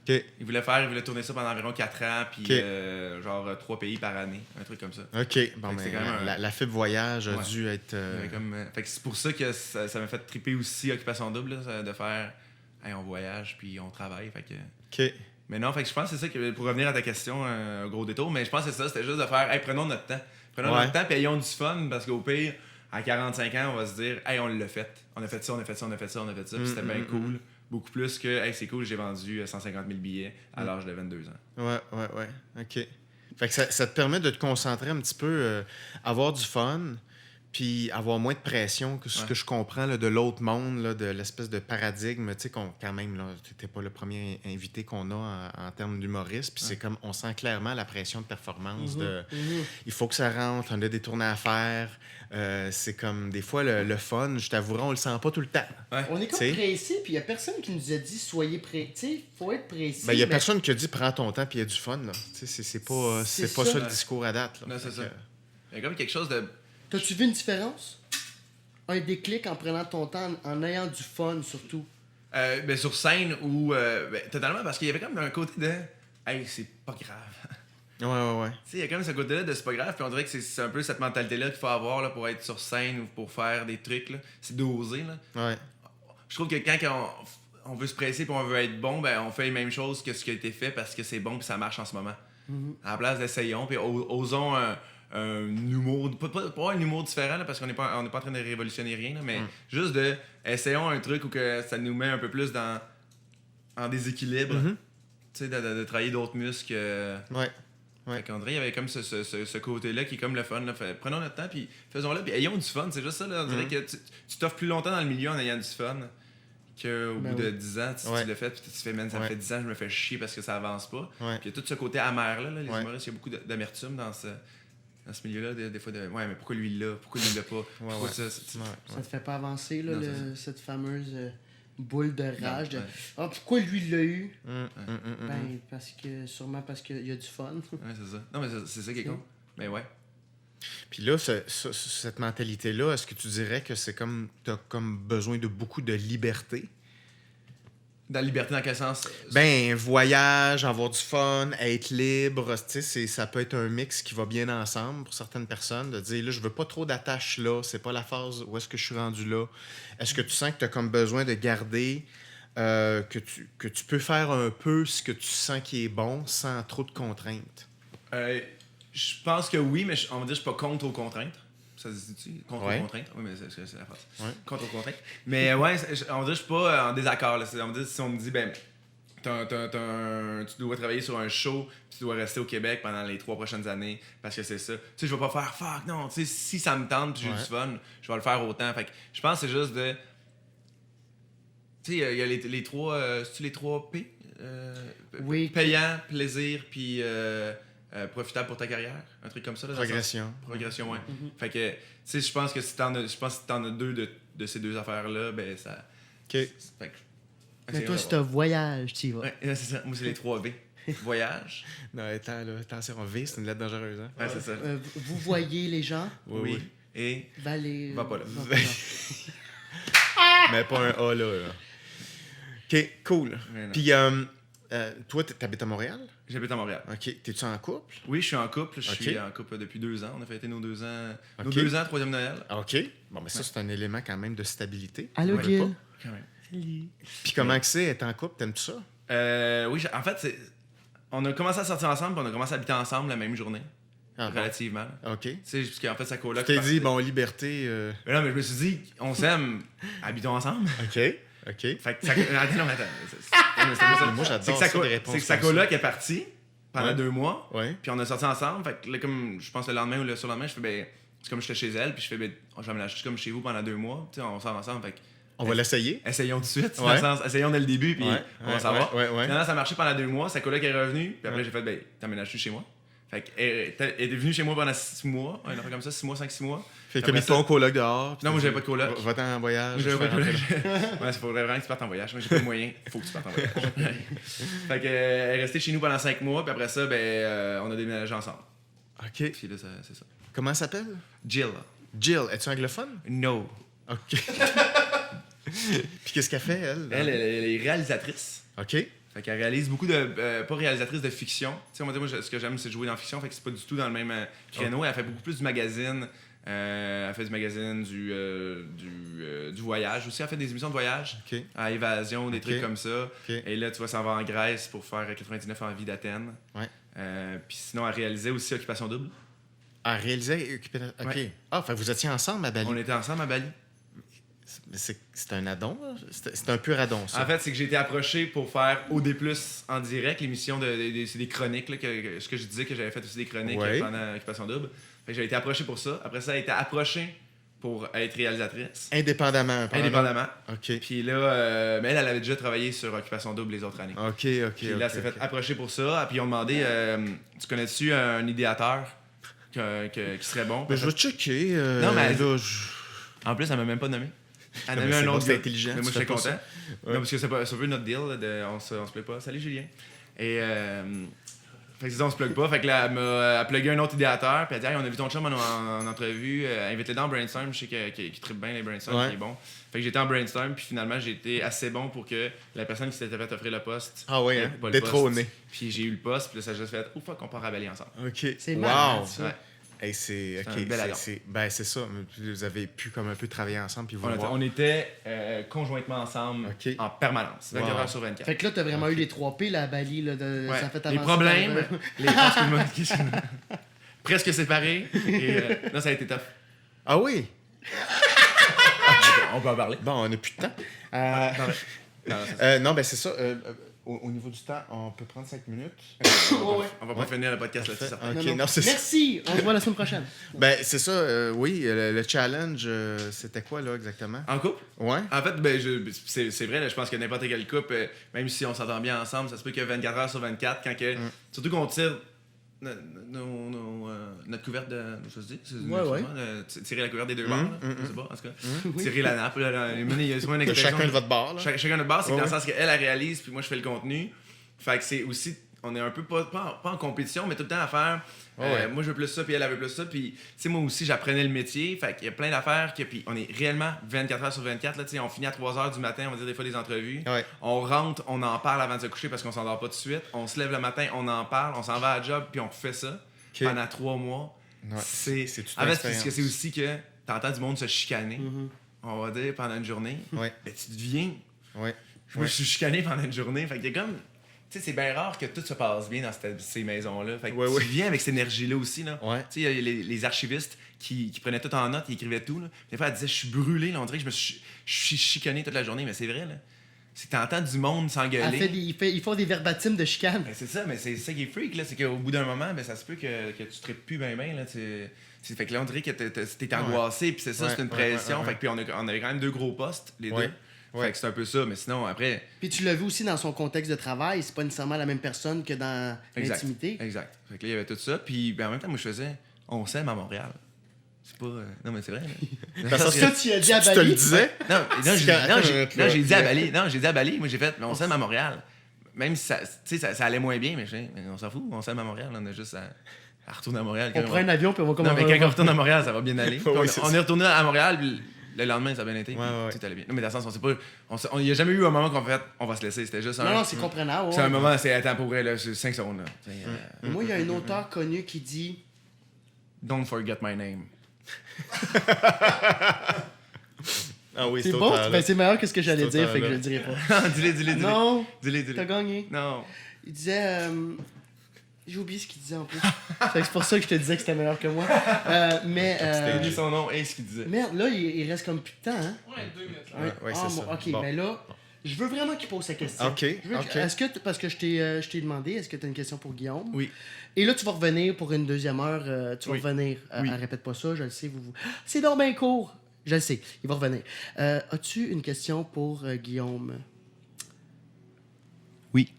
Il voulait tourner ça pendant environ 4 ans, puis genre 3 pays par année, un truc comme ça. OK. Bon, mais la fibre voyage a dû être... Fait que c'est pour ça que ça m'a fait triper aussi Occupation Double, là, de faire hey, on voyage, puis on travaille. Fait que... OK. Mais non, fait que je pense que c'est ça, que, pour revenir à ta question, un gros détour, mais je pense que c'est ça, c'était juste de faire hey, prenons notre temps. Prenons notre temps, puis ayons du fun, parce qu'au pire, à 45 ans, on va se dire hey, on l'a fait. On a fait ça, puis c'était bien cool. Beaucoup plus que hey, c'est cool, j'ai vendu 150 000 billets à l'âge de 22 ans. Ouais. OK. Fait que ça te permet de te concentrer un petit peu, avoir du fun, puis avoir moins de pression que ce que je comprends là, de l'autre monde, là, de l'espèce de paradigme, tu sais, quand même, tu n'étais pas le premier invité qu'on a en termes d'humoriste, puis c'est comme, on sent clairement la pression de performance, il faut que ça rentre, on a des tournées à faire, c'est comme, des fois, le fun, je t'avouerai, on le sent pas tout le temps. Ouais. On est comme pressé, puis il y a personne qui nous a dit, soyez prêts, tu sais, faut être précis. Il y a personne qui a dit, prends ton temps, puis il y a du fun, là. Tu sais, c'est pas ça le discours à date, là. Non, c'est ça. Il y a comme quelque chose de... T'as-tu vu une différence? Un déclic en prenant ton temps, en ayant du fun surtout. Ben, sur scène ou totalement, parce qu'il y avait comme un côté de hey, c'est pas grave. Ouais. Tu sais, il y a quand même ce côté-là de c'est pas grave, puis on dirait que c'est un peu cette mentalité-là qu'il faut avoir là, pour être sur scène ou pour faire des trucs. Là. C'est d'oser. Là. Ouais. Je trouve que quand on veut se presser et on veut être bon, ben on fait les mêmes choses que ce qui a été fait parce que c'est bon et ça marche en ce moment. À la place d'essayons, puis osons un humour, pas un humour différent là, parce qu'on n'est pas en train de révolutionner rien, là, mais juste essayons un truc où que ça nous met un peu plus en déséquilibre. Tu sais, de travailler d'autres muscles. Ouais. Fait qu'André, il y avait comme ce côté-là qui est comme le fun. Là. Prenons notre temps, puis faisons-le, puis ayons du fun. C'est juste ça, là. On dirait que tu t'offres plus longtemps dans le milieu en ayant du fun qu'au bout de 10 ans, tu l'as fait, puis tu te fais, man, ça fait 10 ans, je me fais chier parce que ça avance pas. Ouais. Puis il y a tout ce côté amer-là, les humoristes, il y a beaucoup d'amertume dans ce milieu-là, des fois, ouais, mais pourquoi lui il l'a? Pourquoi lui il l'a pas? Pourquoi ça? Ça te fait pas avancer, là, Non, cette fameuse boule de rage de ouais. ah, pourquoi lui il l'a eu? Ben, Sûrement parce qu'il y a du fun. Ouais, c'est ça. Non, mais c'est ça qui est con. Mais ouais. Puis là, cette mentalité-là, est-ce que tu dirais que c'est comme t'as comme besoin de beaucoup de liberté? Dans la liberté, dans quel sens? Ben, voyage, avoir du fun, être libre, tu sais, ça peut être un mix qui va bien ensemble pour certaines personnes, de dire, là, je veux pas trop d'attache là, c'est pas la phase où est-ce que je suis rendu là. Est-ce que tu sens que tu as comme besoin de garder, que tu peux faire un peu ce que tu sens qui est bon sans trop de contraintes? Je pense que oui, mais on va dire que je suis pas contre aux contraintes. Ça se dit-tu? Contre aux contraintes? Oui, mais c'est la phrase. Ouais. Contre aux contraintes. Mais ouais, on va dire que je suis pas en désaccord. Là. On va dire si on me dit, ben, tu dois travailler sur un show, puis tu dois rester au Québec pendant les 3 prochaines années, parce que c'est ça. Tu sais, je vais pas faire fuck, non. Tu sais, si ça me tente, puis j'ai du fun, je vais le faire autant. Fait que je pense que c'est juste de. Tu sais, il y a les 3. C'est-tu les 3 P? Oui. Payant, plaisir, puis. Profitable pour ta carrière, un truc comme ça. Là, Progression, ouais. Fait que, tu sais, je pense que si t'en as 2 de ces 2 affaires-là, ben ça. OK. Fait que, Mais toi, c'est un voyage, tu y vas. Ouais, c'est ça. Moi, c'est les 3 V. Voyage. Non, attention, V, c'est une lettre dangereuse, hein? Ouais, c'est ça. Vous voyez les gens? Oui. Et. Valer. Va pas là. Mais pas un A, là. OK, cool. Puis, toi, t'habites à Montréal? J'habite à Montréal. OK. T'es-tu en couple? Oui, je suis en couple. Je suis en couple depuis 2 ans. On a fêté nos 2 ans. Nos 2 ans, 3e Noël. OK. Bon, mais ça, c'est un élément quand même de stabilité. Allô, Gil? Quand même. Puis comment que c'est être en couple? T'aimes-tu ça? Oui, en fait, on a commencé à sortir ensemble, puis on a commencé à habiter ensemble la même journée. Relativement. OK. Tu sais, parce qu'en fait, sa coloc. Tu t'es dit, bon, liberté... Mais non, mais je me suis dit, on s'aime, habitons ensemble. OK. Fait que attends, Moi, j'adore ça, des réponses c'est que sa comme ça. coloc est partie pendant 2 mois, Ouais. puis on a sorti ensemble. Fait que là, comme je pense le lendemain ou le surlendemain, je fais, ben, c'est comme j'étais chez elle, puis je fais, ben, je vais me lâcher comme chez vous pendant 2 mois. Tu sais, on sort ensemble. Fait que, On va l'essayer. essayons tout de suite, Ouais. dans le sens, essayons dès le début, puis on va savoir. Ouais. Finalement, ça a marché pendant 2 mois, sa coloc est revenue, puis après, j'ai fait, ben, t'emménages-tu chez moi? Fait qu'elle est venue chez moi pendant 6 mois, un enfant comme ça, 6 mois, 5-6 mois. Fait que mis ton coloc dehors. Non, moi, j'avais pas de coloc. Va-t'en en voyage. J'avais pas de coloc. Ouais, il faudrait vraiment que tu partes en voyage. Moi, j'ai pas de moyens. Faut que tu partes en voyage. Fait que, elle est restée chez nous pendant 5 mois, puis après ça, ben, on a déménagé ensemble. OK. Puis là, c'est ça. Comment elle s'appelle? Jill. Jill. Es-tu anglophone? No. OK. Puis qu'est-ce qu'elle fait, elle? Elle est réalisatrice. OK. Fait qu'elle réalise beaucoup de. Pas réalisatrice de fiction. Tu sais, moi, ce que j'aime, c'est jouer dans la fiction. Fait que c'est pas du tout dans le même créneau. Elle fait beaucoup plus du magazine. Elle fait du magazine, du voyage aussi. Elle fait des émissions de voyage. OK. À Évasion, des trucs comme ça. OK. Et là, tu vas s'en va en Grèce pour faire 99 en vie d'Athènes. Ouais. Puis sinon, elle réalisait aussi Occupation Double. Elle réalisait... OK. Ouais. Ah, fait que vous étiez ensemble à Bali. On était ensemble à Bali. Mais c'est un addon, là? C'est un pur addon, ça. En fait, c'est que j'ai été approché pour faire OD+, en direct, l'émission c'est des chroniques, là, ce que je disais que j'avais fait aussi des chroniques pendant Occupation Double. Fait que j'ai été approché pour ça. Après ça, elle a été approchée pour être réalisatrice. Indépendamment. Indépendamment. OK. Puis là, mais elle avait déjà travaillé sur Occupation Double les autres années. OK. Puis là, elle s'est fait approcher pour ça. Puis ils ont demandé, tu connais-tu un idéateur qui serait bon? Ben, je vais checker. Non, mais là, en plus, elle m'a même pas nommé. Elle a mais mis un c'est nom bon, de c'est gars. intelligent, Mais moi, tu j'étais fais pas content. ça. Ouais. Non, parce que c'est un peu notre deal. On se plaît pas. Salut, Julien. Et Fait que c'est ça, on se plug pas. Fait que là, elle plugué un autre idéateur. Puis elle dit, hey, on a vu ton chum en entrevue. Invite-le dans Brainstorm. Je sais qu'il trippe bien les Brainstorm. Il est bon. Fait que j'étais en Brainstorm. Puis finalement, j'ai été assez bon pour que la personne qui s'était fait offrir le poste. Ah ouais, hein? pas le Détrôné. poste. Puis j'ai eu le poste. Puis là, ça a juste fait, oh fuck, on part à Bali ensemble. OK. C'est wow. marrant, ça. Ouais. Hey, c'est un bel avion. Ben, c'est ça. Vous avez pu comme un peu travailler ensemble puis vous voir. On était conjointement ensemble en permanence, 24 heures sur 24. Fait que là, t'as vraiment eu les 3 P, là, à Bali, là, Ouais. ça fait Les avancer problèmes, ton- excuse-moi. Presque séparés. Et là, ça a été tough. Ah oui? On peut en parler. Bon, on n'a plus de temps. Non, ben c'est ça. Au niveau du temps, on peut prendre 5 minutes. On va pas finir le podcast là-dessus. certain. OK, non, c'est ça. Merci, on se voit la semaine prochaine. Ben, c'est ça, oui. Le challenge, c'était quoi, là, exactement? En couple? Ouais? En fait, ben, c'est vrai, là, je pense que n'importe quel couple, même si on s'entend bien ensemble, ça se peut que 24 heures sur 24, quand que, surtout qu'on tire notre couverte de. Ça se dit? Tirer la couverte des deux bords, là. Je sais pas, en tout cas. Tirer la nappe. Là, il y a souvent une expression. Chacun de votre bord, là. Chacun de notre bord, c'est dans le sens qu'elle réalise, puis moi je fais le contenu. Fait que c'est aussi. On est un peu pas en compétition, mais tout le temps à faire. Moi je veux plus ça, puis elle veut plus ça. Puis, tu sais, moi aussi j'apprenais le métier. Fait qu'il y a plein d'affaires. Puis on est réellement 24 heures sur 24. Là, on finit à 3 h du matin, on va dire des fois des entrevues. Ouais. On rentre, on en parle avant de se coucher parce qu'on s'endort pas tout de suite. On se lève le matin, on en parle, on s'en va à la job, puis on fait ça pendant 3 mois. Ouais. C'est toute en fait, l'expérience. parce que c'est aussi que t'entends du monde se chicaner, on va dire, pendant une journée. Ouais. Ben, tu deviens. Ouais. Moi, je suis chicané pendant une journée. Fait que comme. Tu sais, c'est bien rare que tout se passe bien dans ces maisons-là. Fait que tu viens avec cette énergie-là aussi. Là. Ouais. Tu sais, il y a les archivistes qui prenaient tout en note, ils écrivaient tout. Là. Des fois, elle disait, je suis brûlé. Là. On dirait que je suis chicané toute la journée. Mais c'est vrai, là. C'est que t'entends du monde s'engueuler. Ils font des verbatims de chicane. Ben, c'est ça, mais c'est ça qui est freak. Là. C'est qu'au bout d'un moment, ben, ça se peut que tu traites plus bien. Fait que là, on dirait que t'es angoissé. Puis c'est ça, c'est une pression. Fait que puis on avait quand même 2 gros postes, les deux. Fait que c'est un peu ça, mais sinon, après... Puis tu l'as vu aussi dans son contexte de travail, c'est pas nécessairement la même personne que dans l'intimité. Exact. Fait que là, il y avait tout ça, puis ben, en même temps, moi, je faisais « On s'aime à Montréal ». C'est pas... Non, mais c'est vrai. Ça, tu as dit à Bali. Tu te le disais? J'ai dit à Bali. Non, j'ai dit à Bali. Moi, j'ai fait « On s'aime à Montréal ». Même si ça allait moins bien, mais je dis « On s'en fout, on s'aime à Montréal. On a juste à retourner à Montréal. » On prend un avion, puis on va commencer. Non, mais quand on retourne à Montréal, ça va bien aller. On est retourné à Montréal, puis... Le lendemain, ça a bien été. Tout allait bien. Non, mais dans le sens, il n'y a jamais eu un moment qu'on fait on va se laisser. C'était juste un. Non, c'est comprenable. C'est un moment, c'est intemporel, là, c'est 5 secondes. Là. Moi, il y a un auteur connu qui dit Don't forget my name. Ah oui, c'est bon, ben, c'est meilleur que ce que j'allais C'est dire, fait que je là. le dirai pas. Dis-le. Non, Dis-le. t'as gagné. Non. Il disait. J'ai oublié ce qu'il disait en plus. Fait que c'est pour ça que je te disais que c'était meilleur que moi. Mais. J'ai oublié son nom et ce qu'il disait. Merde, là, il reste comme plus de temps, hein? Ouais, 2 minutes. Là. Ouais, c'est ça. Ok, Bon. mais là, je veux vraiment qu'il pose sa question. OK, OK. Est-ce que, parce que je t'ai demandé, est-ce que tu as une question pour Guillaume? Oui. Et là, tu vas revenir pour une deuxième heure. Tu vas revenir. Répète pas ça, je le sais. C'est donc bien court. Je le sais, il va revenir. As-tu une question pour Guillaume? Oui.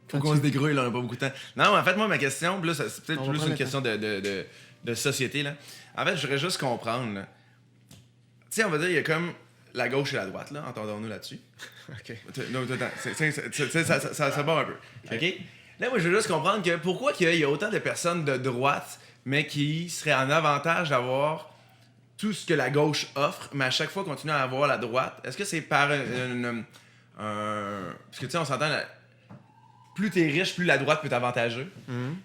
Faut qu'on se dégrouille, là, on n'a pas beaucoup de temps. Non, en fait, moi, ma question, là, c'est peut-être plus une question de société. Là. En fait, je voudrais juste comprendre. Tu sais, on va dire, il y a comme la gauche et la droite, là. Entendons-nous là-dessus. OK. Non, ça part un peu. OK? Là, moi, je veux juste comprendre que pourquoi il y a autant de personnes de droite, mais qui seraient en avantage d'avoir tout ce que la gauche offre, mais à chaque fois continuer à avoir la droite. Est-ce que c'est par parce que, tu sais, on s'entend... Plus t'es riche, plus la droite peut t'avantager.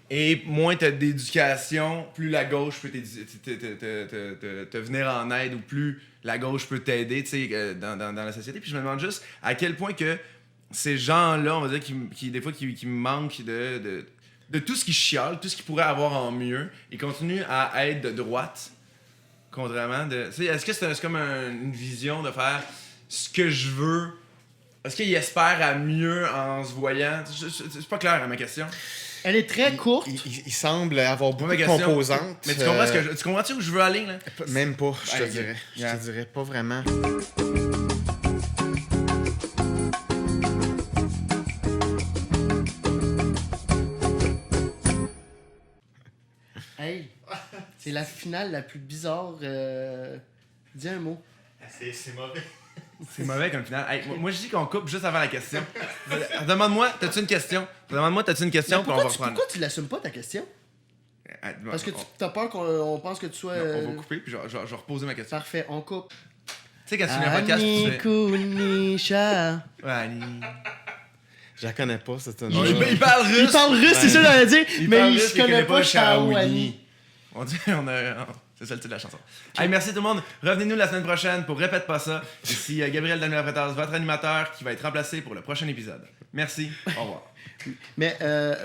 Et moins t'as d'éducation, plus la gauche peut te venir en aide ou plus la gauche peut t'aider dans la société. Puis je me demande juste à quel point que ces gens-là, on va dire, qui des fois, qui manquent de tout ce qui chiale, tout ce qu'ils pourraient avoir en mieux, ils continuent à être de droite, contrairement de... Est-ce que c'est comme une vision de faire ce que je veux? Est-ce qu'il espère à mieux en se voyant? C'est pas clair à ma question. Elle est très courte. Il semble avoir beaucoup de question, composantes. Mais tu comprends tu comprends-tu où je veux aller, là? Même pas, je te Ok. dirais. Je te dirais pas vraiment. Hey, c'est la finale la plus bizarre. Dis un mot. C'est mauvais. C'est mauvais comme final. Hey, moi, je dis qu'on coupe juste avant la question. Demande-moi, t'as-tu une question? Demande-moi, t'as-tu une question, puis on va reprendre. Pourquoi tu l'assumes pas, ta question? Parce que t'as peur qu'on pense que tu sois... Non, on va couper, puis je vais reposer ma question. Parfait, on coupe. Tu sais, quand tu finis un podcast, tu fais... Kounisha. Ouais, Annie. Je la connais pas, cette Il parle russe! Il parle russe, c'est ça que j'allais dire, Il mais parle je russe, il connais pas Shaouni. Shaouni. C'est ça le titre de la chanson. Hey, merci tout le monde. Revenez-nous la semaine prochaine pour Répète pas ça. Ici Gabriel Daniel-Bretas, votre animateur qui va être remplacé pour le prochain épisode. Merci. Au revoir. Mais,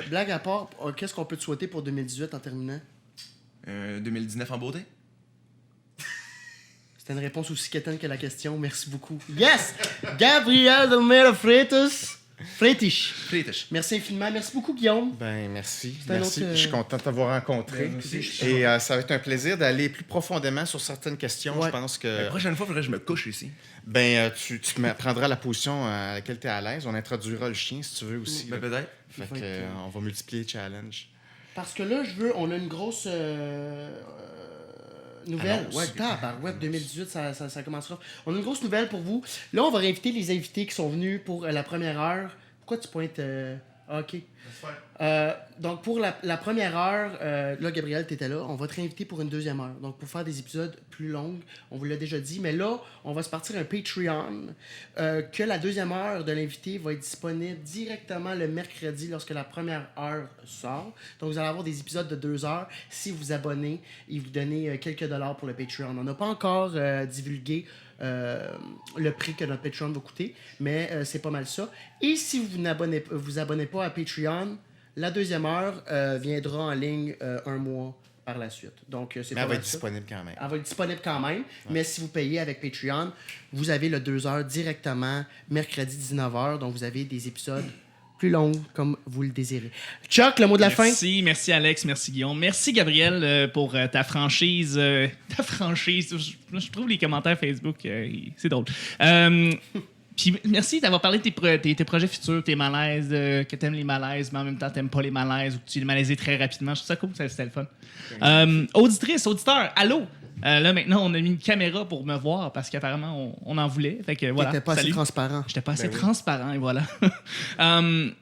blague à part, qu'est-ce qu'on peut te souhaiter pour 2018 en terminant? 2019 en beauté? C'était une réponse aussi quétaine que la question. Merci beaucoup. Yes! Gabriel Daniel-Bretas. Freitish. Merci infiniment. Merci beaucoup, Guillaume. Ben, merci. un Merci. autre, Je suis content de t'avoir rencontré. Et ça va être un plaisir d'aller plus profondément sur certaines questions. Ouais. Je pense que. La prochaine fois, il faudrait que je me couche ici. Ben, tu prendras la position à laquelle tu es à l'aise. On introduira le chien si tu veux aussi. Ben, peut-être. Fait que, on va multiplier les challenges. Parce que là, on a une grosse nouvelle. Annonce. Ouais, tabarouette, 2018, ça commencera. On a une grosse nouvelle pour vous. Là, on va réinviter les invités qui sont venus pour la première heure. Pourquoi tu pointes... OK. Donc, pour la première heure, là, Gabriel, tu étais là. On va te réinviter pour une deuxième heure. Donc, pour faire des épisodes plus longs, on vous l'a déjà dit. Mais là, on va se partir un Patreon que la deuxième heure de l'invité va être disponible directement le mercredi lorsque la première heure sort. Donc, vous allez avoir des épisodes de 2 heures si vous abonnez et vous donnez quelques dollars pour le Patreon. On n'a pas encore divulgué le prix que notre Patreon va coûter, mais c'est pas mal ça. Et si vous abonnez pas à Patreon, la deuxième heure viendra en ligne un mois par la suite. Donc, c'est Mais pas elle va mal être ça. disponible quand même. Elle va être disponible quand même, mais si vous payez avec Patreon, vous avez le 2 heures directement mercredi 19h, donc vous avez des épisodes plus longs comme vous le désirez. Chuck, le mot de la fin? Merci Alex, merci Guillaume. Merci Gabriel pour ta franchise. Ta franchise, je trouve les commentaires Facebook, c'est drôle. Puis merci d'avoir parlé de tes projets futurs, tes malaises, que t'aimes les malaises, mais en même temps t'aimes pas les malaises ou que tu les malaisais très rapidement. Je trouve ça cool, c'était le fun. Auditrice, auditeur, allô? Là maintenant on a mis une caméra pour me voir parce qu'apparemment on en voulait. Fait que voilà. T'étais pas assez transparent. J'étais pas assez transparent et voilà. On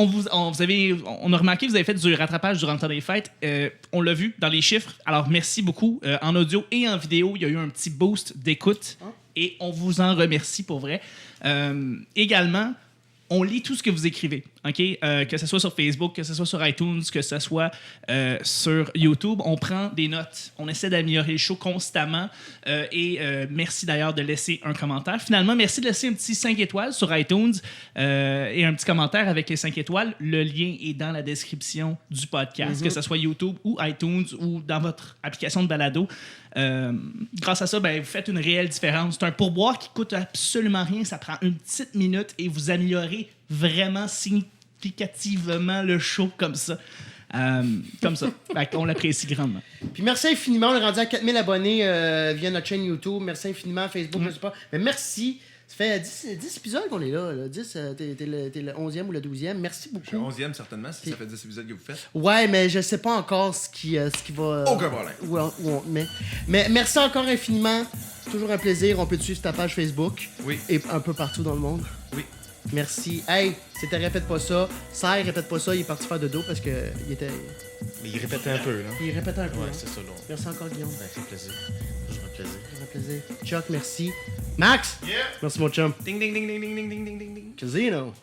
a remarqué que vous avez fait du rattrapage durant le temps des fêtes. On l'a vu dans les chiffres. Alors, merci beaucoup. En audio et en vidéo, il y a eu un petit boost d'écoute. Et on vous en remercie pour vrai. Également, on lit tout ce que vous écrivez. Okay? Que ce soit sur Facebook, que ce soit sur iTunes, que ce soit sur YouTube. On prend des notes. On essaie d'améliorer le show constamment. Merci d'ailleurs de laisser un commentaire. Finalement, merci de laisser un petit 5 étoiles sur iTunes et un petit commentaire avec les 5 étoiles. Le lien est dans la description du podcast, que ce soit YouTube ou iTunes ou dans votre application de balado. Grâce à ça, vous faites une réelle différence. C'est un pourboire qui coûte absolument rien. Ça prend une petite minute et vous améliorez vraiment significativement le show comme ça. On l'apprécie grandement. Puis merci infiniment. On est rendu à 4000 abonnés via notre chaîne YouTube. Merci infiniment, Facebook, je sais pas. Mais merci. Ça fait 10 épisodes qu'on est là. 10, t'es le 11e ou le 12e. Merci beaucoup. Je suis 11e certainement, si ça fait 10 épisodes que vous faites. Ouais, mais je sais pas encore ce qui va... Aucun problème. Mais merci encore infiniment. C'est toujours un plaisir. On peut te suivre ta page Facebook. Oui. Et un peu partout dans le monde. Oui. Merci. Hey, c'était Répète pas ça. Serre, répète pas ça. Il est parti faire de dos parce que il était... Mais il répétait un peu, là. Il répétait un peu. Ouais, hein. c'est ça, là. Merci encore, Guillaume. Ben, c'est un plaisir. Toujours un plaisir. Ça fait plaisir. Chuck, merci. Max! Yeah. Merci, mon chum. Ding, ding, ding, ding, ding, ding, ding, ding, ding. Casino.